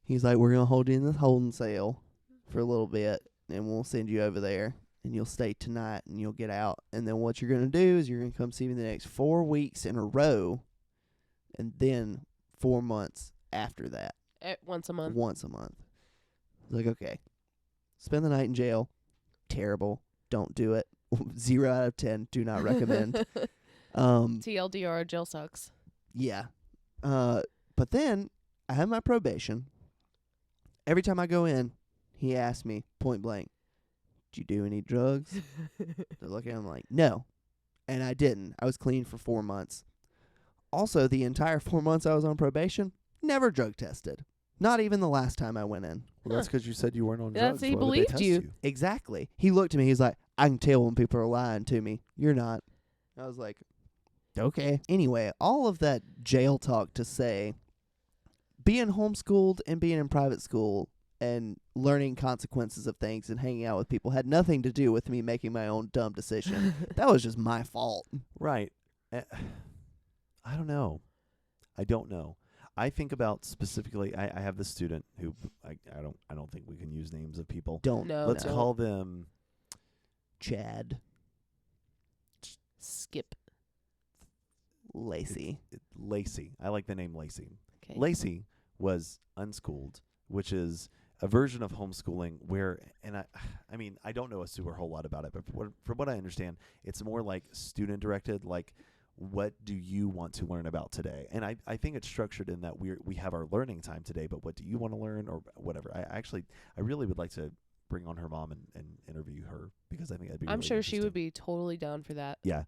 He's like, we're going to hold you in this holding cell for a little bit, and we'll send you over there, and you'll stay tonight, and you'll get out. And then what you're going to do is you're going to come see me the next 4 weeks in a row, and then 4 months after that. Once a month. Once a month. I was like, okay. Spend the night in jail. Terrible. Don't do it. 0 out of 10. Do not recommend. TLDR, jail sucks. Yeah. But then I have my probation. Every time I go in, he asks me point blank, "Did you do any drugs?" They're looking at him like, "No." And I didn't. I was clean for 4 months. Also, the entire 4 months I was on probation, never drug tested. Not even the last time I went in. Well, that's because you said you weren't on That's- drugs. he Why would they believed test you. Exactly. He looked at me. He's like, "I can tell when people are lying to me. You're not." I was like, okay. Anyway, all of that jail talk to say, being homeschooled and being in private school and learning consequences of things and hanging out with people had nothing to do with me making my own dumb decision. That was just my fault. Right. I don't know. I don't know. I think about specifically. I have this student who I don't think we can use names of people. Don't. No. Let's no. call them Chad. Skip. Lacey. Lacey. I like the name Lacey. Okay. Lacey was unschooled, which is a version of homeschooling where, and I mean, I don't know a super whole lot about it, but from what I understand, it's more like student directed, like what do you want to learn about today? And I think it's structured in that we have our learning time today, but what do you want to learn or whatever? I really would like to bring on her mom and interview her because I think that'd be I'm really sure she would interesting. be totally down for that. Yeah.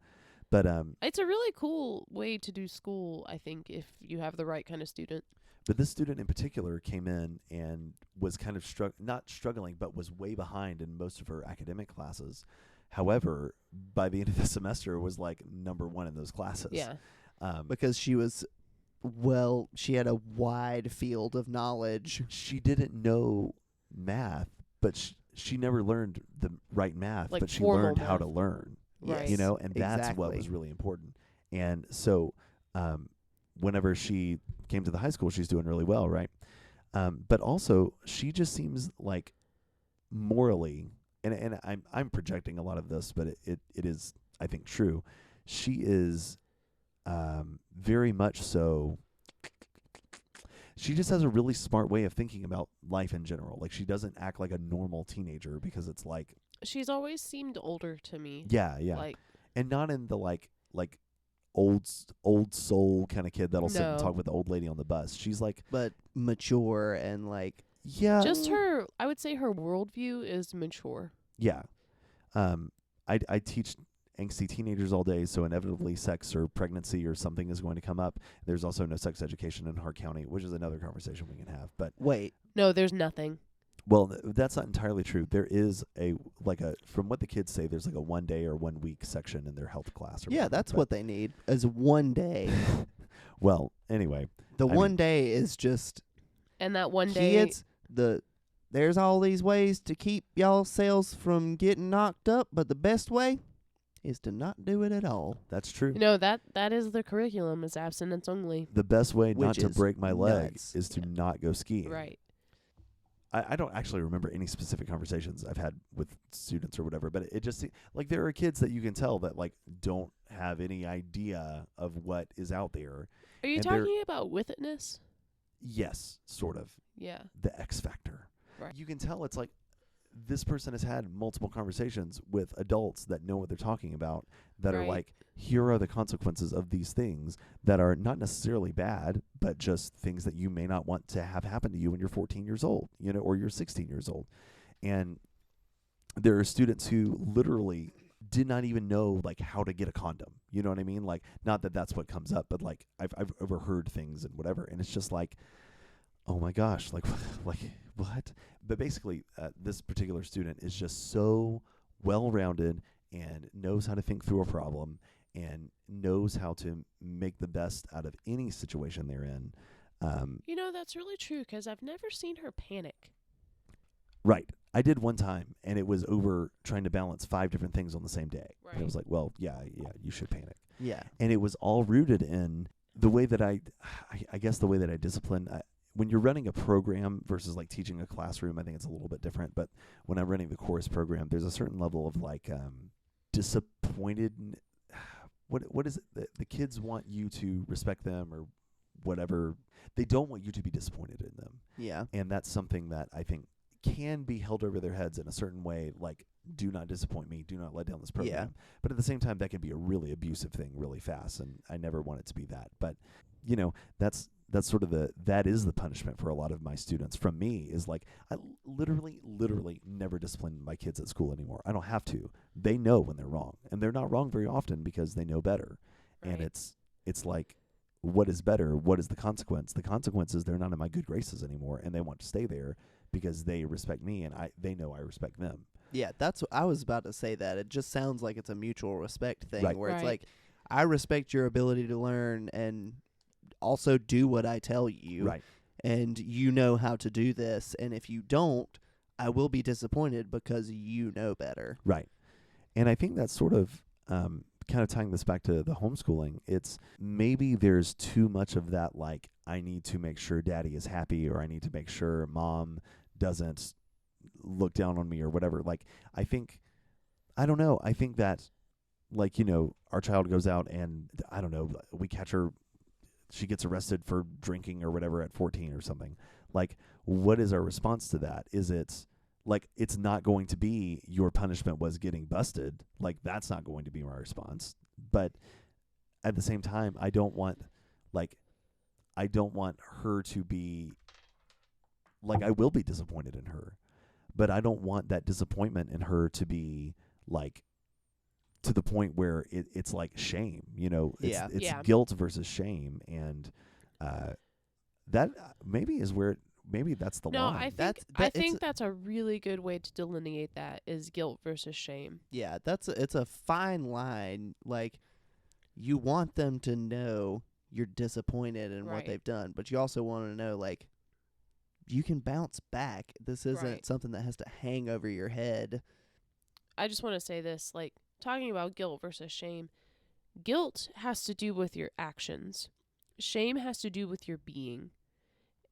But It's a really cool way to do school, I think, if you have the right kind of student. But this student in particular came in and was kind of not struggling, but was way behind in most of her academic classes. However, by the end of the semester, was like number 1 in those classes. Yeah. Because she had a wide field of knowledge. She didn't know math, but she never learned the right math, Like but she formal learned how math. to learn. Right. You know, and that's what Exactly. was really important. And so whenever she came to the high school, she's doing really well, right? But also, she just seems like morally, and I'm projecting a lot of this, but it is, I think, true. She is very much so. She just has a really smart way of thinking about life in general. Like, she doesn't act like a normal teenager because it's like, She's always seemed older to me. yeah, Like, and not in the like old soul kind of kid that'll sit and No. talk with the old lady on the bus. She's like, But mature and like, yeah, just her, I would say her worldview is mature. yeah. I teach angsty teenagers all day, so inevitably sex or pregnancy or something is going to come up. There's also no sex education in Hart County, which is another conversation we can have. But wait, No, there's nothing. well, that's not entirely true. There is from what the kids say, there's like a 1 day or 1 week section in their health class. Or yeah, whatever, that's but- what they need is 1 day. Well, anyway, The I 1 mean- day is just And that one day, kids. There's all these ways to keep y'all cells from getting knocked up, but the best way is to not do it at all. that's true. you know, that is the curriculum, is abstinence only. The best way not Which to is break my leg nuts. is to not go skiing. Right. I don't actually remember any specific conversations I've had with students or whatever, but it just like there are kids that you can tell that like don't have any idea of what is out there. Are you And they're- talking about with itness? Yes, sort of. Yeah. The X factor. Right. You can tell it's like this person has had multiple conversations with adults that know what they're talking about that are Right. like, here are the consequences of these things that are not necessarily bad, but just things that you may not want to have happen to you when you're 14 years old, you know, or you're 16 years old. And there are students who literally did not even know like how to get a condom. You know what I mean? Like, not that that's what comes up, but like I've overheard things and whatever. And it's just like, oh my gosh, like what? But basically, this particular student is just so well-rounded and knows how to think through a problem and knows how to make the best out of any situation they're in. That's really true because I've never seen her panic. Right. I did one time, and it was over trying to balance 5 different things on the same day. Right. And it was like, well, yeah, you should panic. Yeah. And it was all rooted in the way that I guess the way that I discipline. When you're running a program versus like teaching a classroom, I think it's a little bit different. But when I'm running the chorus program, there's a certain level of like disappointed. What is it? The kids want you to respect them or whatever. They don't want you to be disappointed in them. Yeah. And that's something that I think can be held over their heads in a certain way, like, do not disappoint me, do not let down this program. Yeah. But at the same time, that can be a really abusive thing really fast, and I never want it to be that. But, that's sort of that is the punishment for a lot of my students from me, is like, I literally never discipline my kids at school anymore. I don't have to. They know when they're wrong, and they're not wrong very often because they know better. Right. And it's like, what is better? What is the consequence? The consequence is they're not in my good graces anymore, and they want to stay there because they respect me and they know I respect them. Yeah, that's what I was about to say. That it just sounds like it's a mutual respect thing, Right. where it's Right. like, I respect your ability to learn and also do what I tell you, Right. and you know how to do this, and if you don't, I will be disappointed because you know better. Right. And I think that's sort of kind of tying this back to the homeschooling. It's maybe there's too much of that, like, I need to make sure daddy is happy, or I need to make sure mom doesn't look down on me or whatever. Like, I don't know. I think that, like, our child goes out and, I don't know, we catch her, she gets arrested for drinking or whatever at 14 or something. Like, what is our response to that? Is it, like, it's not going to be your punishment was getting busted. Like, that's not going to be my response. But at the same time, I don't want her to be, like, I will be disappointed in her, but I don't want that disappointment in her to be, like, to the point where it's like shame, it's Yeah. guilt versus shame. And that maybe is where maybe that's the No, line. I think that's a really good way to delineate that, is guilt versus shame. Yeah, it's a fine line. Like, you want them to know you're disappointed in what Right. they've done, but you also want to know, like, you can bounce back. This isn't Right. something that has to hang over your head. I just want to say this, like, talking about guilt versus shame. Guilt has to do with your actions. Shame has to do with your being.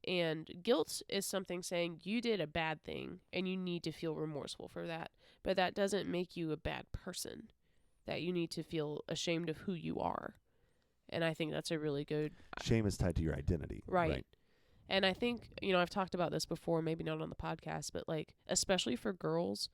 And guilt is something saying you did a bad thing and you need to feel remorseful for that. But that doesn't make you a bad person. That you need to feel ashamed of who you are. And I think that's a really good... Shame is tied to your identity. Right. And I think, I've talked about this before, maybe not on the podcast, but, like, especially for girls,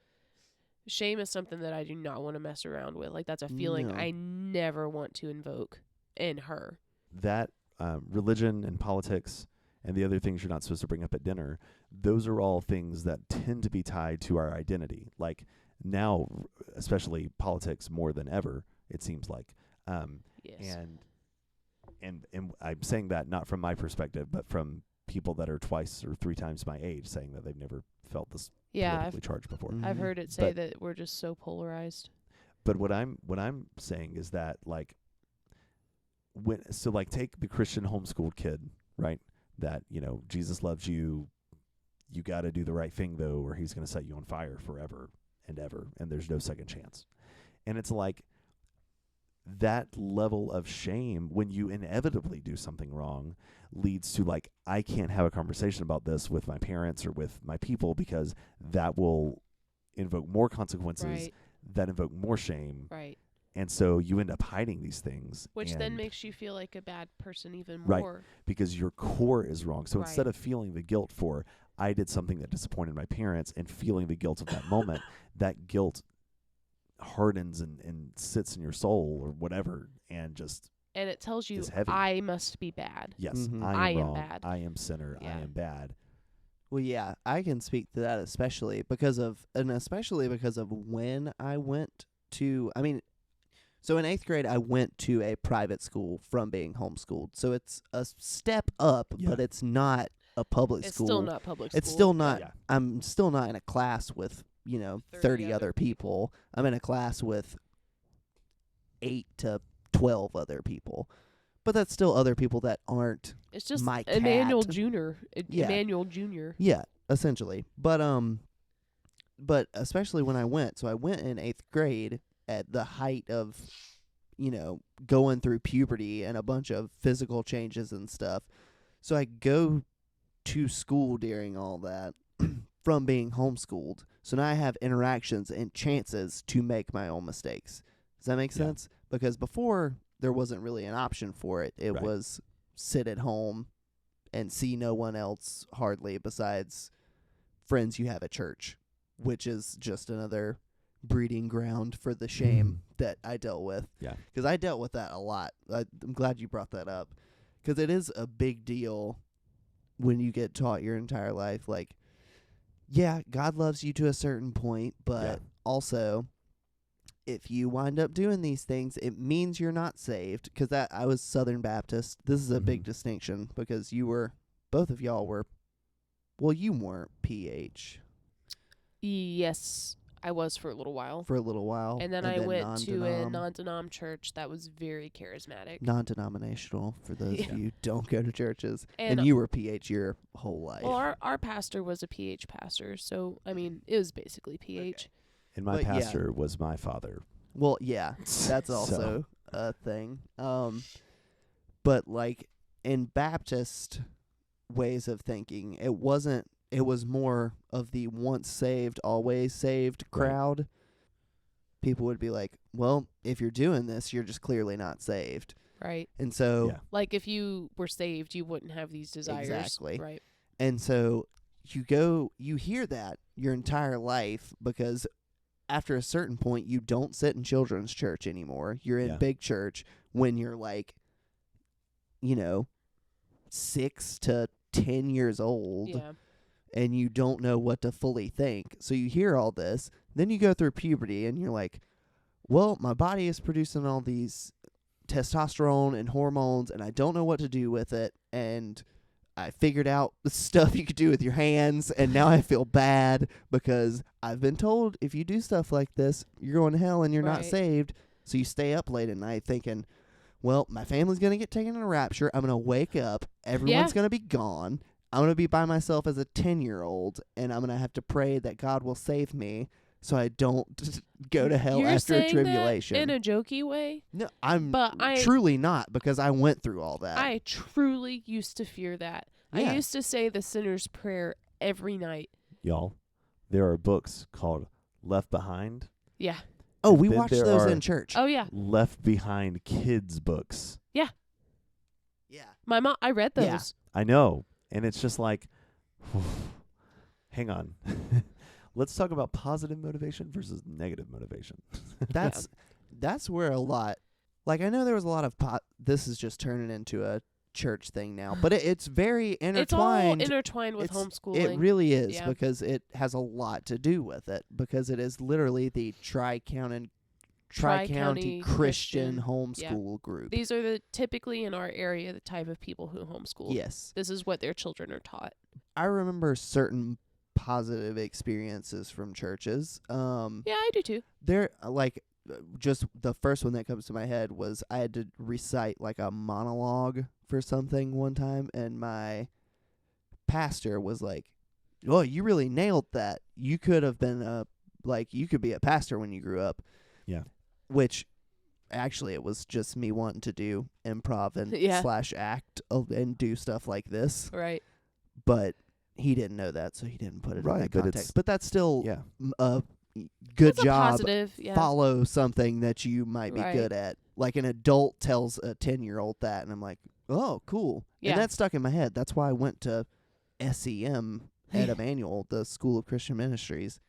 shame is something that I do not want to mess around with. Like, that's a feeling No. I never want to invoke in her. That religion and politics and the other things you're not supposed to bring up at dinner, those are all things that tend to be tied to our identity. Like, now, especially politics more than ever, it seems like. Yes. And I'm saying that not from my perspective, but from people that are 2 or 3 times my age, saying that they've never felt this Yeah, politically charged before. I've Mhm. heard it say But- that we're just so polarized. But what I'm saying is that, like, take the Christian homeschooled kid, right? That, Jesus loves you. You got to do the right thing, though, or he's going to set you on fire forever and ever, and there's no second chance. And it's like, that level of shame when you inevitably do something wrong leads to, like, I can't have a conversation about this with my parents or with my people because that will invoke more consequences Right. that invoke more shame. Right. And so you end up hiding these things. Which then and- makes you feel like a bad person even Right. more. because your core is wrong. So Right. instead of feeling the guilt for, I did something that disappointed my parents, and feeling the guilt of that moment, that guilt hardens and sits in your soul or whatever, and just, And it tells you, It's heavy. I must be bad. yes, Mhm. I am I am wrong. bad. I am sinner. Yeah. I am bad. Well, yeah, I can speak to that especially because of when I went to, so in 8th grade, I went to a private school from being homeschooled. So it's a step up, Yeah. but it's not a public It's school. still not public school. It's still not, Yeah. I'm still not in a class with, 30 other people. I'm in a class with 8 to 12 other people. But that's still other people that aren't It's just my Emmanuel cat. Jr. Yeah. Emmanuel Jr. Yeah, essentially. But especially when I went. So I went in 8th grade at the height of, going through puberty and a bunch of physical changes and stuff. So I go to school during all that from being homeschooled. So now I have interactions and chances to make my own mistakes. Does that make sense? Because before there wasn't really an option for it. It was sit at home and see no one else hardly besides friends you have at church, which is just another breeding ground for the shame that I dealt with. Yeah. Because I dealt with that a lot. I'm glad you brought that up. Because it is a big deal when you get taught your entire life, like, yeah, God loves you to a certain point, but also if you wind up doing these things, it means you're not saved. Because I was Southern Baptist. This is a big distinction because both of y'all were, well, you weren't PH. Yes, I was for a little while. For a little while. And then I went to a non-denom church that was very charismatic. Non-denominational, for those of you who don't go to churches. And you were PH your whole life. Well, our pastor was a PH pastor, so, I mean, it was basically PH. Okay. And my pastor was my father. Well, yeah, that's also a thing. But, like, in Baptist ways of thinking, it was more of the once saved, always saved crowd. Right. People would be like, well, if you're doing this, you're just clearly not saved. Right. And so... Yeah. Like, if you were saved, you wouldn't have these desires. Exactly. Right. And so you hear that your entire life because after a certain point, you don't sit in children's church anymore. You're in big church when you're like, 6 to 10 years old. Yeah. And you don't know what to fully think. So you hear all this. Then you go through puberty and you're like, well, my body is producing all these testosterone and hormones and I don't know what to do with it. And I figured out the stuff you could do with your hands. And now I feel bad because I've been told if you do stuff like this, you're going to hell and you're not saved. So you stay up late at night thinking, well, my family's going to get taken in a rapture. I'm going to wake up. Everyone's going to be gone. I'm going to be by myself as a 10-year-old, and I'm going to have to pray that God will save me so I don't go to hell after a tribulation. That in a jokey way? No, I'm truly not, because I went through all that. I truly used to fear that. Yeah. I used to say the sinner's prayer every night. Y'all, there are books called Left Behind. Yeah. Oh, we watched those in church. Oh, yeah. Left Behind kids books. Yeah. Yeah. My mom, I read those. Yeah. I know. And it's just like, hang on. Let's talk about positive motivation versus negative motivation. That's where a lot, like I know there was a lot of this is just turning into a church thing now, but it's very intertwined. It's all intertwined with homeschooling. It really is because it has a lot to do with it because it is literally the Tri-County Christian homeschool group. These are typically in our area the type of people who homeschool. Yes. This is what their children are taught. I remember certain positive experiences from churches. Yeah, I do too. They're like just the first one that comes to my head was I had to recite like a monologue for something one time and my pastor was like, "Oh, you really nailed that. You could have been you could be a pastor when you grew up." Yeah. Which, actually, it was just me wanting to do improv and / act and do stuff like this. Right. But he didn't know that, so he didn't put it in that context. But that's still a good job. Positive, Follow something that you might be good at. Like an adult tells a 10-year-old that, and I'm like, oh, cool. Yeah. And that stuck in my head. That's why I went to SEM at Emmanuel, the School of Christian Ministries.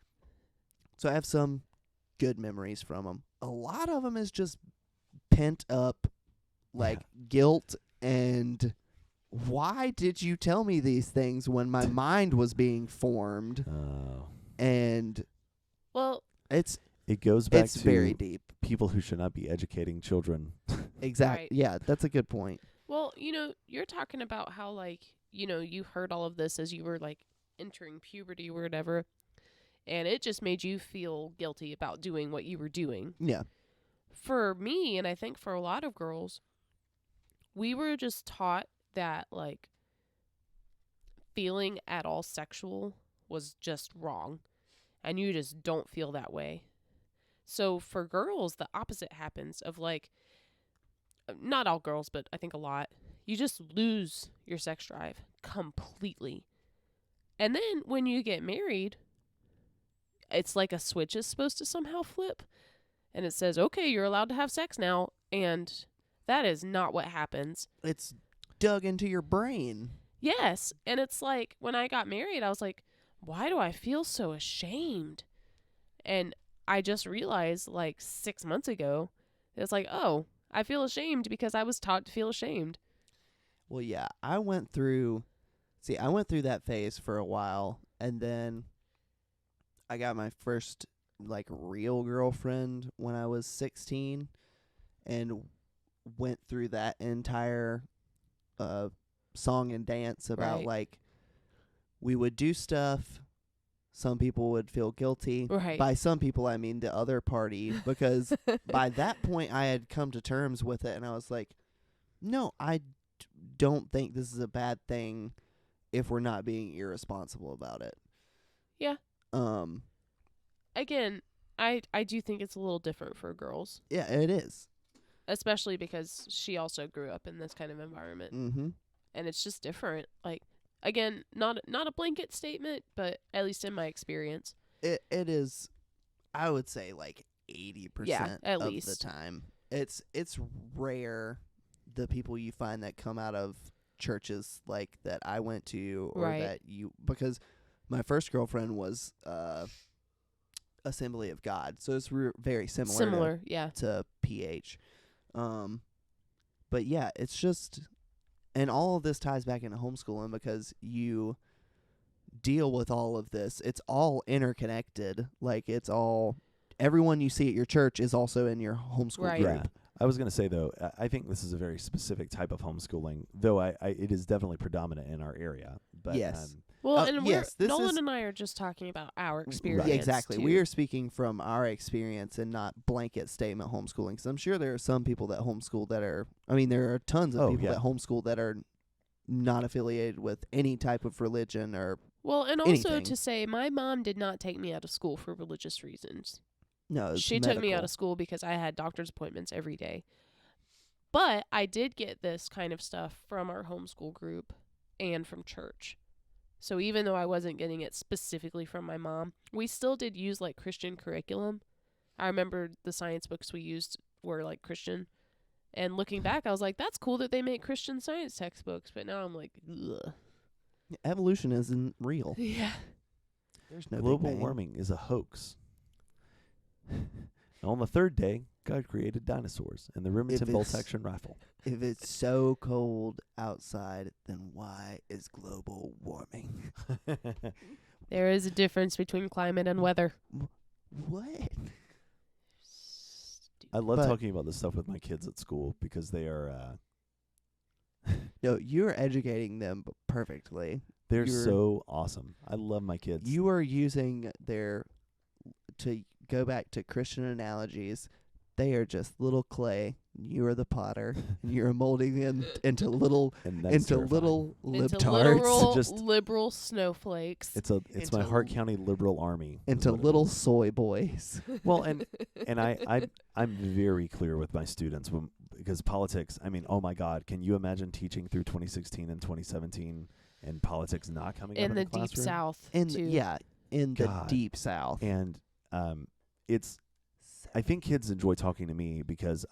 So I have some good memories from them. A lot of them is just pent up, guilt and why did you tell me these things when my mind was being formed? And it goes back to very deep. People who should not be educating children. Exactly. Right. Yeah, that's a good point. Well, you're talking about how you heard all of this as you were entering puberty or whatever. And it just made you feel guilty about doing what you were doing. Yeah. For me, and I think for a lot of girls, we were just taught that, like, feeling at all sexual was just wrong, and you just don't feel that way. So for girls, the opposite happens of, like, not all girls, but I think a lot, you just lose your sex drive completely. And then when you get married, it's like a switch is supposed to somehow flip, and it says, okay, you're allowed to have sex now, and that is not what happens. It's dug into your brain. Yes, and it's like, when I got married, I was like, why do I feel so ashamed? And I just realized, like, 6 months ago, it's like, oh, I feel ashamed because I was taught to feel ashamed. Well, yeah, I went through that phase for a while, and then I got my first, like, real girlfriend when I was 16, and went through that entire song and dance about, Right. like, we would do stuff, some people would feel guilty. Right. By some people, I mean the other party, because by that point, I had come to terms with it, and I was like, no, I don't think this is a bad thing if we're not being irresponsible about it. Yeah. Again, I do think it's a little different for girls, Yeah, it is. especially because she also grew up in this kind of environment, Mm-hmm. and it's just different. Like, again, not a blanket statement, but at least in my experience. It is, I would say, like 80% at of the least. time. It's rare the people you find that come out of churches like that I went to, or Right. that because my first girlfriend was Assembly of God, so it's very similar Yeah. to PH. But yeah, it's just, and all of this ties back into homeschooling because you deal with all of this. It's all interconnected. Like, it's all, everyone you see at your church is also in your homeschool Right. group. Yeah. I was going to say, though, I think this is a very specific type of homeschooling, though it is definitely predominant in our area. But, Yes. Well, and yes, this Nolan is- and I are just talking about our Yeah, experience. exactly. too. We are speaking from our experience and not blanket statement homeschooling. Because I'm sure there are some people that homeschool that are, there are tons of people that homeschool that are not affiliated with any type of religion or, Well, and also anything. to say, my mom did not take me out of school for religious reasons. no, it's She took me out medical. of school because I had doctor's appointments every day. But I did get this kind of stuff from our homeschool group and from church. So even though I wasn't getting it specifically from my mom, we still did use, like, Christian curriculum. I remember the science books we used were, like, Christian. And looking back, I was like, that's cool that they make Christian science textbooks. But now I'm like, ugh. Evolution isn't real. Yeah. There's no Big global Bang. warming is a hoax. And on the third day, God created dinosaurs and the Remington bolt it's- action rifle. If it's so cold outside, then why is global warming? There is a difference between climate and weather. What? I love But- talking about this stuff with my kids at school because they are No, you're educating them perfectly. they're You're- so awesome. I love my kids. You are using to go back to Christian analogies, they are just little clay. You are the potter, and you're molding them into little and that's terrifying. little Into libtards, literal Just- liberal snowflakes. It's into my Hart County liberal army. is into what it little is. soy boys. Well, and I'm very clear with my students because politics. I mean, oh my God, can you imagine teaching through 2016 and 2017 and politics not coming up in in the the deep classroom? south. In too. in the God. deep south. And I think kids enjoy talking to me because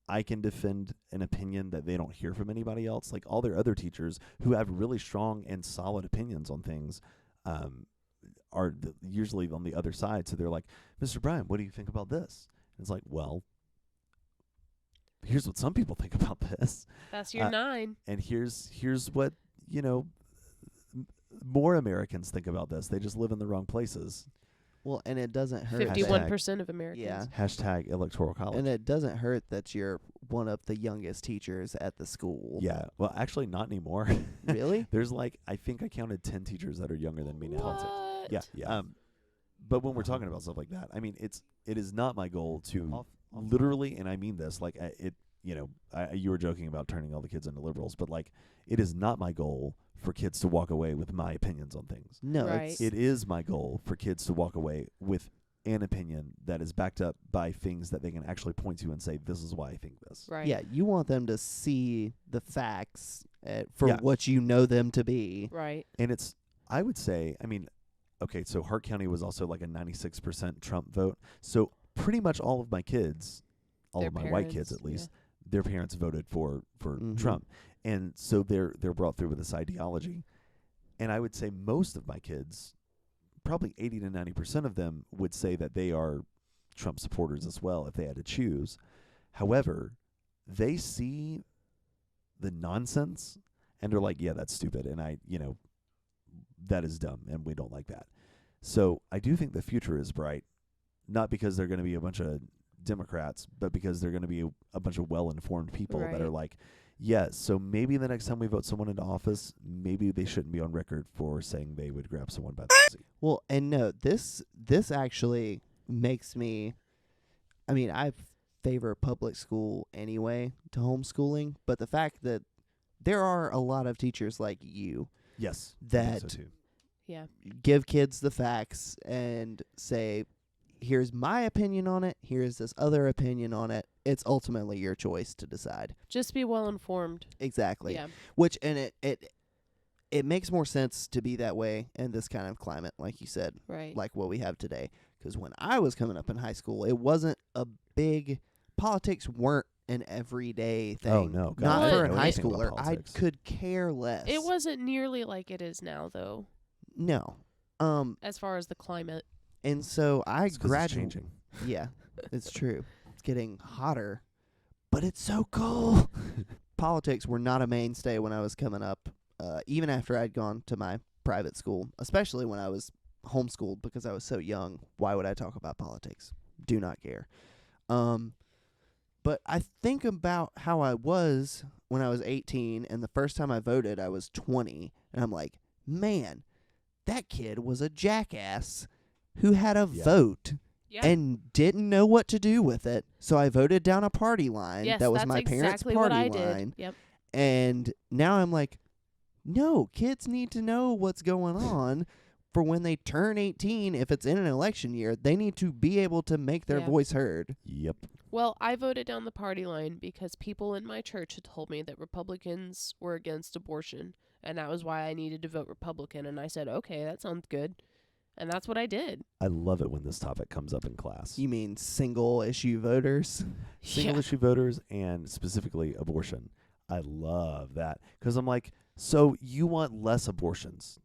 I can defend an opinion that they don't hear from anybody else. Like all their other teachers who have really strong and solid opinions on things are usually on the other side. So they're like, Mr. Bryan, what do you think about this? And it's like, well, here's what some people think about this. That's your 9. And here's what, more Americans think about this. They just live in the wrong places. Well, and it doesn't hurt. 51% of Americans. Yeah. Hashtag electoral college. And it doesn't hurt that you're one of the youngest teachers at the school. Yeah. Well, actually, not anymore. Really? There's I think I counted 10 teachers that are younger than me now. What? Yeah. But when we're talking about stuff like that, I mean, it is not my goal to literally, and I mean this, you were joking about turning all the kids into liberals, but like, it is not my goal for kids to walk away with my opinions on things. No, Right. It is my goal for kids to walk away with an opinion that is backed up by things that they can actually point to and say, this is why I think this. Right. yeah, you want them to see the facts for Yeah. what you know them to be. Right. And it's, I would say, I mean, okay, so Hart County was also like a 96% Trump vote. So pretty much all of my kids, all Their of my white kids parents, at least, their parents voted for Mhm. Trump. And so they're brought through with this ideology. And I would say most of my kids, probably 80 to 90% of them, would say that they are Trump supporters as well if they had to choose. However, they see the nonsense and they're like, yeah, that's stupid. And that is dumb and we don't like that. So I do think the future is bright, not because they're going to be a bunch of Democrats, but because they're going to be a bunch of well-informed people that are Right. like, yeah, so maybe the next time we vote someone into office, maybe they shouldn't be on record for saying they would grab someone by the pussy. Well, and no, this actually makes me. I mean, I favor public school anyway to homeschooling, but the fact that there are a lot of teachers like you Yes. I think that so too. Yeah. give kids the facts and say, here's my opinion on it, here's this other opinion on it. It's ultimately your choice to decide. Just be well informed. Exactly. Yeah. Which, and it makes more sense to be that way in this kind of climate, like you said, Right. like what we have today. Because when I was coming up in high school, it wasn't a big, politics weren't an everyday thing. Oh, no. God, Not I for didn't a know high anything about schooler. I politics. could care less. It wasn't nearly like it is now, though, No. as far as the climate. And so I It's 'cause it's graduated. changing. Yeah, it's true. It's getting hotter, but it's so cool. Politics were not a mainstay when I was coming up, even after I'd gone to my private school, especially when I was homeschooled because I was so young. Why would I talk about politics? Do not care. But I think about how I was when I was 18, and the first time I voted, I was 20, and I'm like, man, that kid was a jackass who had a Yeah. vote Yeah. and didn't know what to do with it. So I voted down a party line yes, that was that's my parents' exactly party what I line. did. Yep. And now I'm like, no, kids need to know what's going on for when they turn 18. If it's in an election year, they need to be able to make their Yeah. voice heard. Yep. Well, I voted down the party line because people in my church had told me that Republicans were against abortion, and that was why I needed to vote Republican. And I said, okay, that sounds good. And that's what I did. I love it when this topic comes up in class. You mean single issue voters? Single Yeah. issue voters and specifically abortion. I love that because I'm like, so you want less abortions?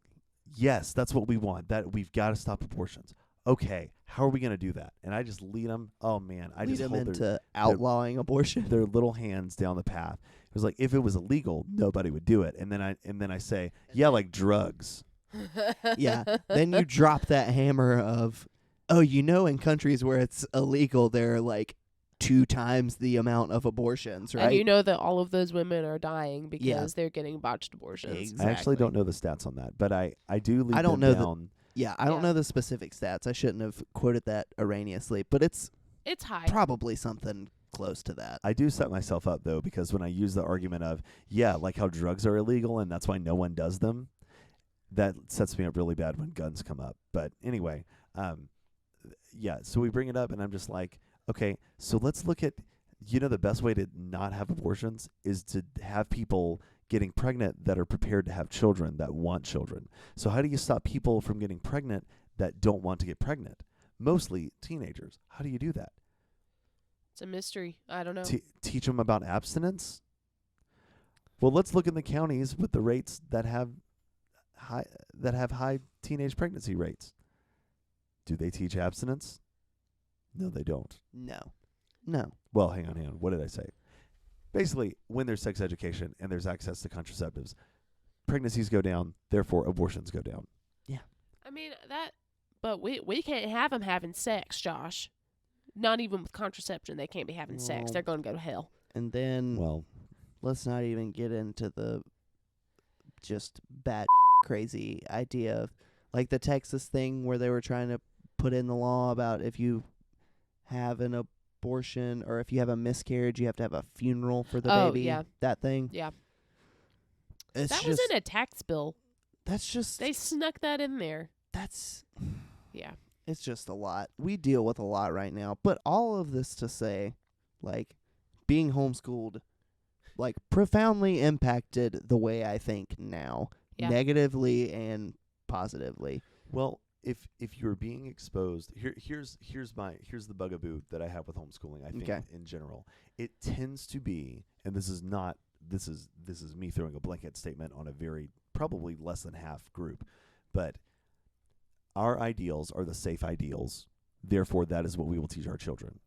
Yes, that's what we want. That we've got to stop abortions. Okay, how are we going to do that? And I just lead them. Oh man, I Lead just them hold into outlawing abortion. their little hands down the path. It was like if it was illegal, nobody would do it. And then I say, yeah, like drugs. Yeah. Then you drop that hammer of, oh, in countries where it's illegal, there are like 2 times the amount of abortions, right? And you know that all of those women are dying because Yeah. they're getting botched abortions. Exactly. I actually don't know the stats on that, but I do lead I don't them know the- down. Yeah, I don't Yeah. know the specific stats. I shouldn't have quoted that erroneously, but it's It's high. probably something close to that. I do set myself up though because when I use the argument of like how drugs are illegal and that's why no one does them, that sets me up really bad when guns come up. But anyway, so we bring it up and I'm just like, okay, so let's look at the best way to not have abortions is to have people getting pregnant that are prepared to have children, that want children. So how do you stop people from getting pregnant that don't want to get pregnant? Mostly teenagers. How do you do that? It's a mystery. I don't know. Teach them about abstinence? Well, let's look in the counties with the rates that have high teenage pregnancy rates. Do they teach abstinence? No, they don't. No. Well, hang on. What did I say? Basically, when there's sex education and there's access to contraceptives, pregnancies go down, therefore abortions go down. I mean, but we can't have them having sex, Josh. Not even with contraception, they can't be having sex. Well, They're going to go to hell. And then Well, let's not even get into the just bad crazy idea of like the Texas thing where they were trying to put in the law about if you have an abortion, or if you have a miscarriage, you have to have a funeral for the baby. Yeah. That thing. Yeah. It's That just, was in a tax bill. That's just. They snuck that in there. That's. Yeah. It's just a lot. We deal with a lot right now. But all of this to say, like, being homeschooled, like, profoundly impacted the way I think now, Yeah. negatively and positively. Well, if you're being exposed, here's the bugaboo that I have with homeschooling. I think in general, it tends to be, and this is me throwing a blanket statement on a very probably less than half group, but our ideals are the safe ideals. Therefore, that is what we will teach our children.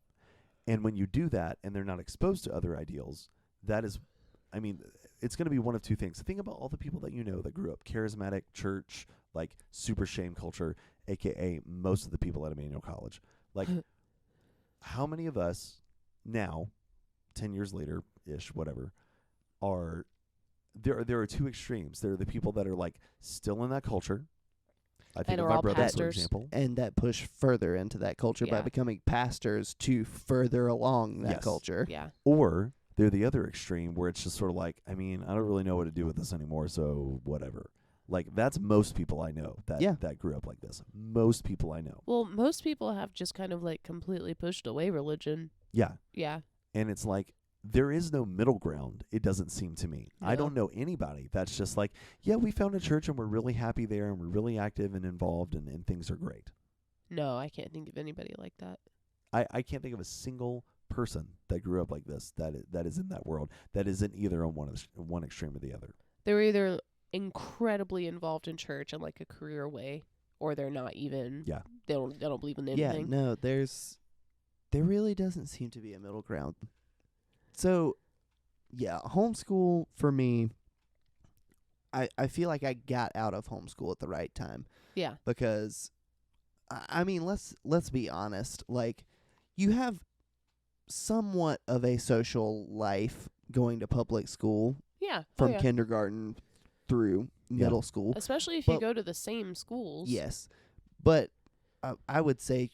And when you do that, and they're not exposed to other ideals, that is, I mean, it's going to be one of two things. Think about all the people that you know that grew up charismatic, church, like super shame culture, aka most of the people at Emmanuel College. Like, how many of us now, 10 years later ish, whatever, are there are two extremes. There are the people that are like still in that culture. I think And of are my all brother, for pastors. example. And that push further into that culture by Yeah. becoming pastors to further along that Yes. culture. Yeah. Or they're the other extreme where it's just sort of like, I mean, I don't really know what to do with this anymore, so whatever. Like, that's most people I know that grew up like this. Most people I know. Well, most people have just kind of like completely pushed away religion. Yeah. Yeah. And it's like, there is no middle ground, it doesn't seem to me. I No. don't know anybody that's just like, yeah, we found a church and we're really happy there and we're really active and involved and things are great. No, I can't think of anybody like that. I can't think of a single person that grew up like this that is in that world that isn't either on one extreme or the other. They're either incredibly involved in church in like a career way, or they're not even. Yeah. They don't believe in Yeah, anything. no, there really doesn't seem to be a middle ground. So, yeah, homeschool for me, I feel like I got out of homeschool at the right time. Yeah. Because, I mean, let's be honest. Like, you have somewhat of a social life going to public school Yeah. from yeah. kindergarten through middle school. Especially if you But- go to the same schools. Yes. But I would say,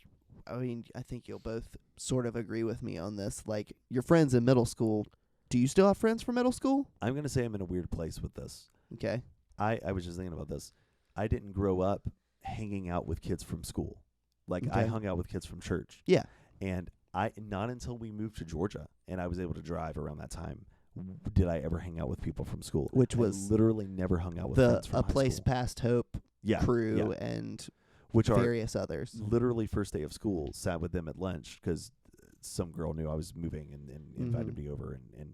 I mean, I think you'll both sort of agree with me on this. Like, your friends in middle school, do you still have friends from middle school? I'm going to say I'm in a weird place with this. Okay. I was just thinking about this. I didn't grow up hanging out with kids from school. Like, I Okay. hung out with kids from church. Yeah. And not until we moved to Georgia and I was able to drive around that time did I ever hang out with people from school. Which I was literally never hung out with the friends from A high Place school. Past Hope crew Yeah. and Which are various others. literally first day of school, sat with them at lunch because some girl knew I was moving and invited me over and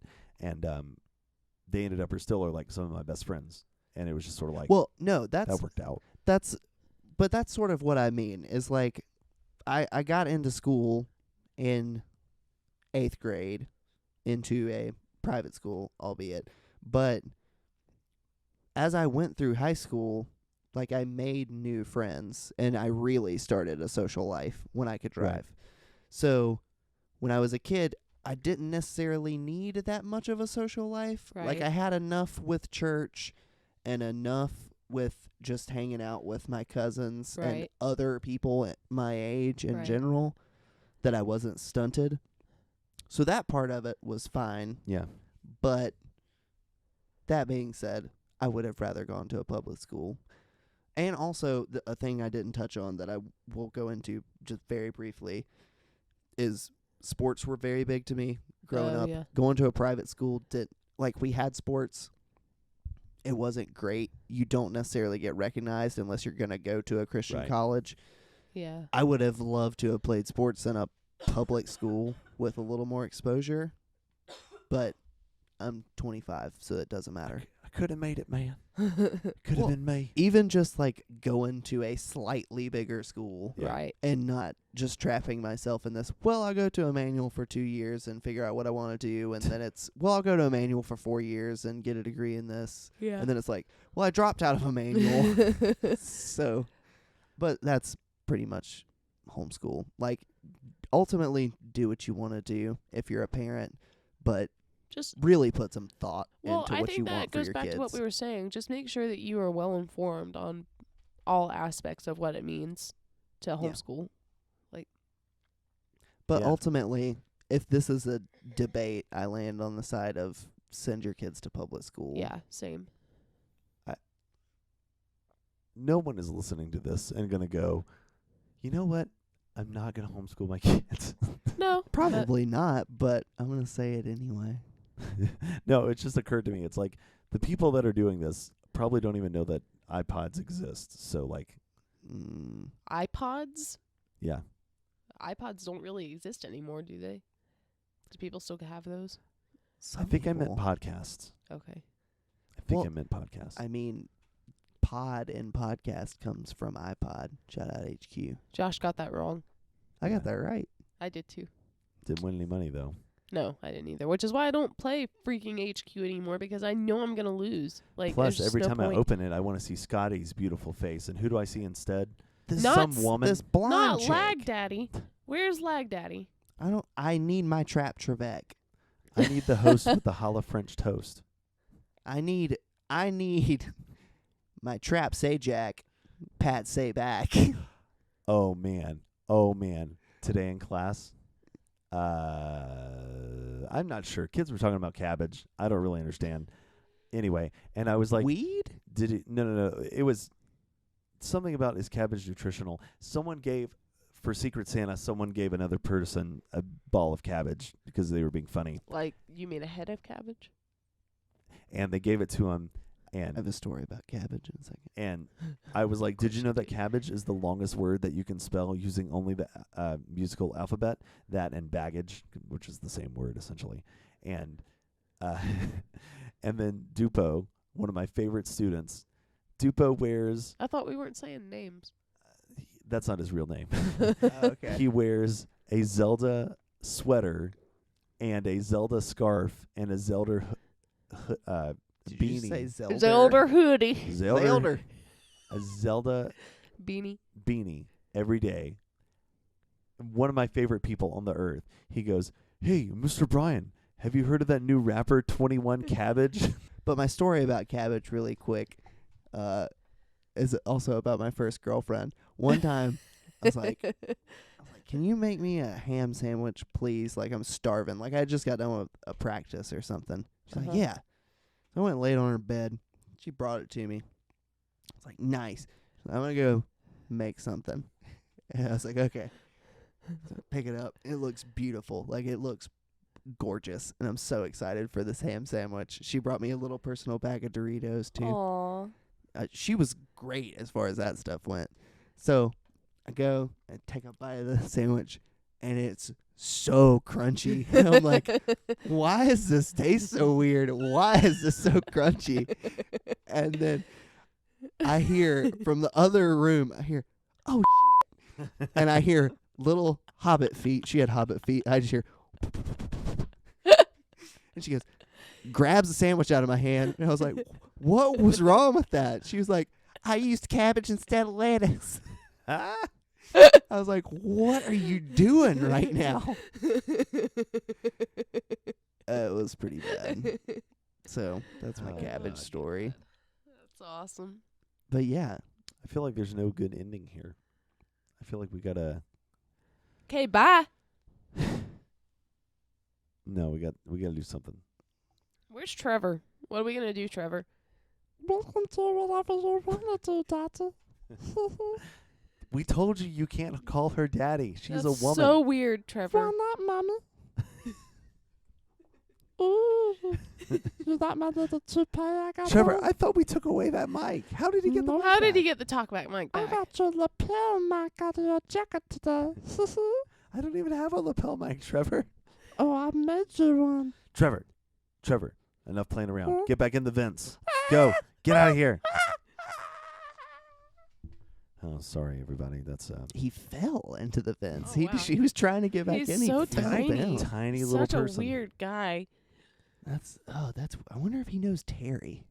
they ended up or still are like some of my best friends. And it was just sort of like, Well, no, that that's worked out. that's sort of what I mean is like I got into school in 8th grade into a private school, albeit, but as I went through high school, like I made new friends and I really started a social life when I could drive. Right. So when I was a kid, I didn't necessarily need that much of a social life. Like Right. I had enough with church and enough with just hanging out with my cousins and Right. other people at my age in Right. general that I wasn't stunted. So that part of it was fine. Yeah. But that being said, I would have rather gone to a public school. And also, a thing I didn't touch on that I will go into just very briefly is sports were very big to me growing Oh, up. yeah. Going to a private school, we had sports. It wasn't great. You don't necessarily get recognized unless you're going to go to a Christian Right. college. Yeah. I would have loved to have played sports in a public school with a little more exposure, but I'm 25, so it doesn't matter. I could have made it, man. Could have Well, been me. Even just like going to a slightly bigger school Yeah. Right. and not just trapping myself in this, well, I'll go to Emmanuel for 2 years and figure out what I want to do. And then it's, well, I'll go to Emmanuel for 4 years and get a degree in this. Yeah. And then it's like, well, I dropped out of Emmanuel. So, but that's pretty much homeschool. Like, ultimately, do what you want to do if you're a parent, but Just really put some thought well, into I what you think that want for goes your back kids. to what we were saying. Just make sure that you are well informed on all aspects of what it means to homeschool. But Yeah. ultimately, if this is a debate, I land on the side of send your kids to public school. Yeah, same. No one is listening to this and going to go, you know what? I'm not going to homeschool my kids. No. Probably not, but I'm going to say it anyway. No, it just occurred to me. It's like the people that are doing this probably don't even know that iPods exist. So, like, iPods? yeah. iPods don't really exist anymore, do they? Do people still have those? I think I meant podcasts. Okay. I think Well, I meant podcasts. I mean, pod and podcast comes from iPod. Shout out HQ. Josh got that wrong. I got that right. I did too. Didn't win any money, though. No, I didn't either. Which is why I don't play freaking HQ anymore, because I know I'm gonna lose. Like, Plus, there's every no time point. I open it, I want to see Scotty's beautiful face. And who do I see instead? Not Some woman. This blonde Not chick. Lag Daddy. Where's Lag Daddy? I need my Trap Trevec. I need the host with the challah French toast. I need my Trap Say Jack. Pat Say Back. Oh, man. Today in class, I'm not sure. Kids were talking about cabbage. I don't really understand. Anyway, and I was like, Weed? did it? No. It was something about is cabbage nutritional? For Secret Santa, someone gave another person a ball of cabbage because they were being funny. Like, you mean a head of cabbage? And they gave it to him. I have And a story about cabbage in a second. and I was like, did you know that cabbage is the longest word that you can spell using only the musical alphabet? That and baggage, which is the same word essentially. And and then Dupo, one of my favorite students, Dupo wears, I thought we weren't saying names. that's not his real name. Okay. He wears a Zelda sweater and a Zelda scarf and a Zelda Did beanie. you say Zelda? Zelda hoodie. Zelda. A Zelda Beanie. beanie every day. One of my favorite people on the earth. He goes, "Hey, Mr. Brian, have you heard of that new rapper 21 Cabbage?" But my story about cabbage, really quick, is also about my first girlfriend. One time, I was like, "Can you make me a ham sandwich, please? Like, I'm starving. Like, I just got done with a practice or something." She's like, "Yeah." So I went and laid on her bed. She brought it to me. I was like, "Nice. I'm gonna go make something." And I was like, "Okay." So I pick it up. It looks beautiful. Like, it looks gorgeous, and I'm so excited for this ham sandwich. She brought me a little personal bag of Doritos too. Aww. She was great as far as that stuff went. So I go and take a bite of the sandwich, and it's so crunchy. And I'm like, why does this taste so weird? Why is this so crunchy? And then I hear from the other room, I hear, "Oh, shit." And I hear little hobbit feet. She had hobbit feet. I just hear, and she goes, grabs the sandwich out of my hand. And I was like, what was wrong with that? She was like, "I used cabbage instead of lettuce." I was like, what are you doing right now? It was pretty bad. So that's my Oh, cabbage God. story. That's awesome. But yeah, I feel like there's no good ending here. I feel like we gotta. Okay, bye. No, we gotta do something. Where's Trevor? What are we gonna do, Trevor? Welcome to whatever you want to do, Daddy. We told you can't call her daddy. She's That's a woman. so weird, Why Trevor. not, Mommy? Ooh, you got my little toupee I got Trevor, on? I thought we took away that mic. How did he get the No. mic How did he back? get the talkback mic I back? got your lapel mic out of your jacket today. I don't even have a lapel mic, Trevor. Oh, I made you one. Trevor, enough playing around. Huh? Get back in the vents. Go. Get out of here. Oh, sorry, everybody. That's he fell into the fence. Oh, wow. He was trying to get back He's in. so he fell tiny. down. tiny little Such person. a weird guy. I wonder if he knows Terry.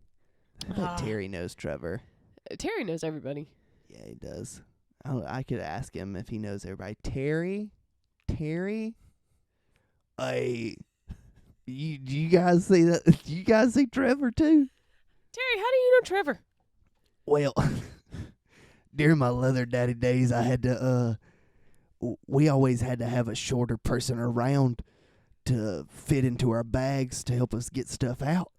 I bet Ah. Terry knows Trevor. Terry knows everybody. Yeah, he does. I could ask him if he knows everybody. Terry, you guys see that? You guys see Trevor too? Terry, how do you know Trevor? Well, during my leather daddy days, I had to. We always had to have a shorter person around to fit into our bags to help us get stuff out.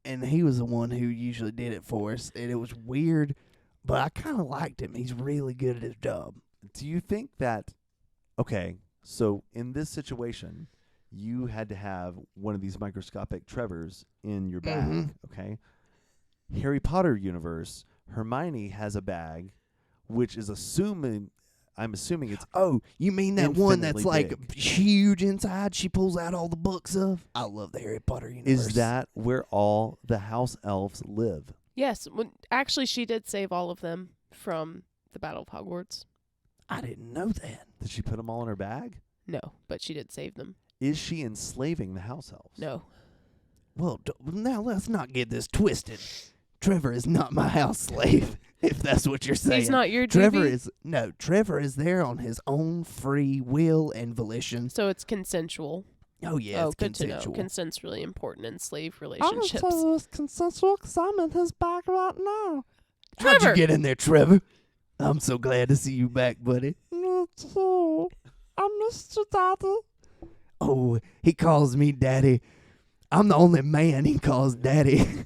And he was the one who usually did it for us, and it was weird, but I kind of liked him. He's really good at his job. Do you think that, okay, so in this situation, you had to have one of these microscopic Trevors in your bag, Mhm. okay? Harry Potter universe, Hermione has a bag, which is I'm assuming it's Oh, you mean that one that's infinitely like big. huge inside? She pulls out all the books of. I love the Harry Potter universe. Is that where all the house elves live? Yes. Actually, she did save all of them from the Battle of Hogwarts. I didn't know that. Did she put them all in her bag? No, but she did save them. Is she enslaving the house elves? No. Well, now let's not get this twisted. Trevor is not my house slave, if that's what you're saying. He's not your Trevor DV? Trevor is there on his own free will and volition. So it's consensual. Oh yeah, it's good consensual. to know. Consent's really important in slave I'm gonna relationships. tell you it's consensual 'cause I'm in his bag right now. How'd Trevor! you get in there, Trevor? I'm so glad to see you back, buddy. Me too. I missed you, Daddy. Oh, he calls me daddy. I'm the only man he calls daddy.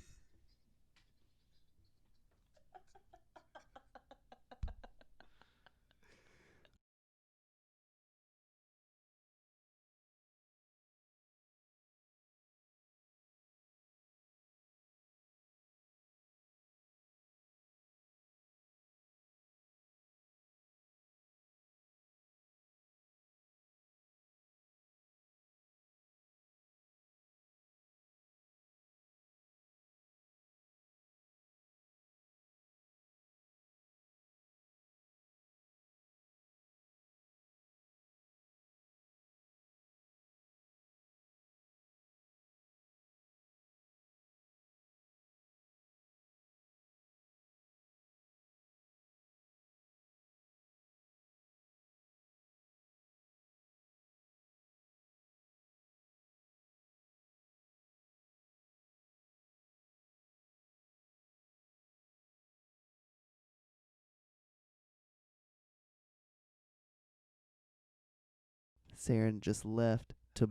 Saren just left to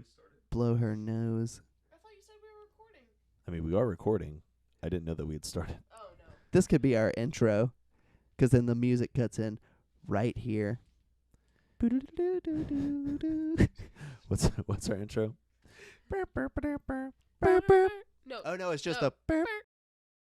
blow her nose. I thought you said we were recording. I mean, we are recording. I didn't know that we had started. Oh, no. This could be our intro, 'cause then the music cuts in right here. What's our intro? No. Oh no, it's just No. the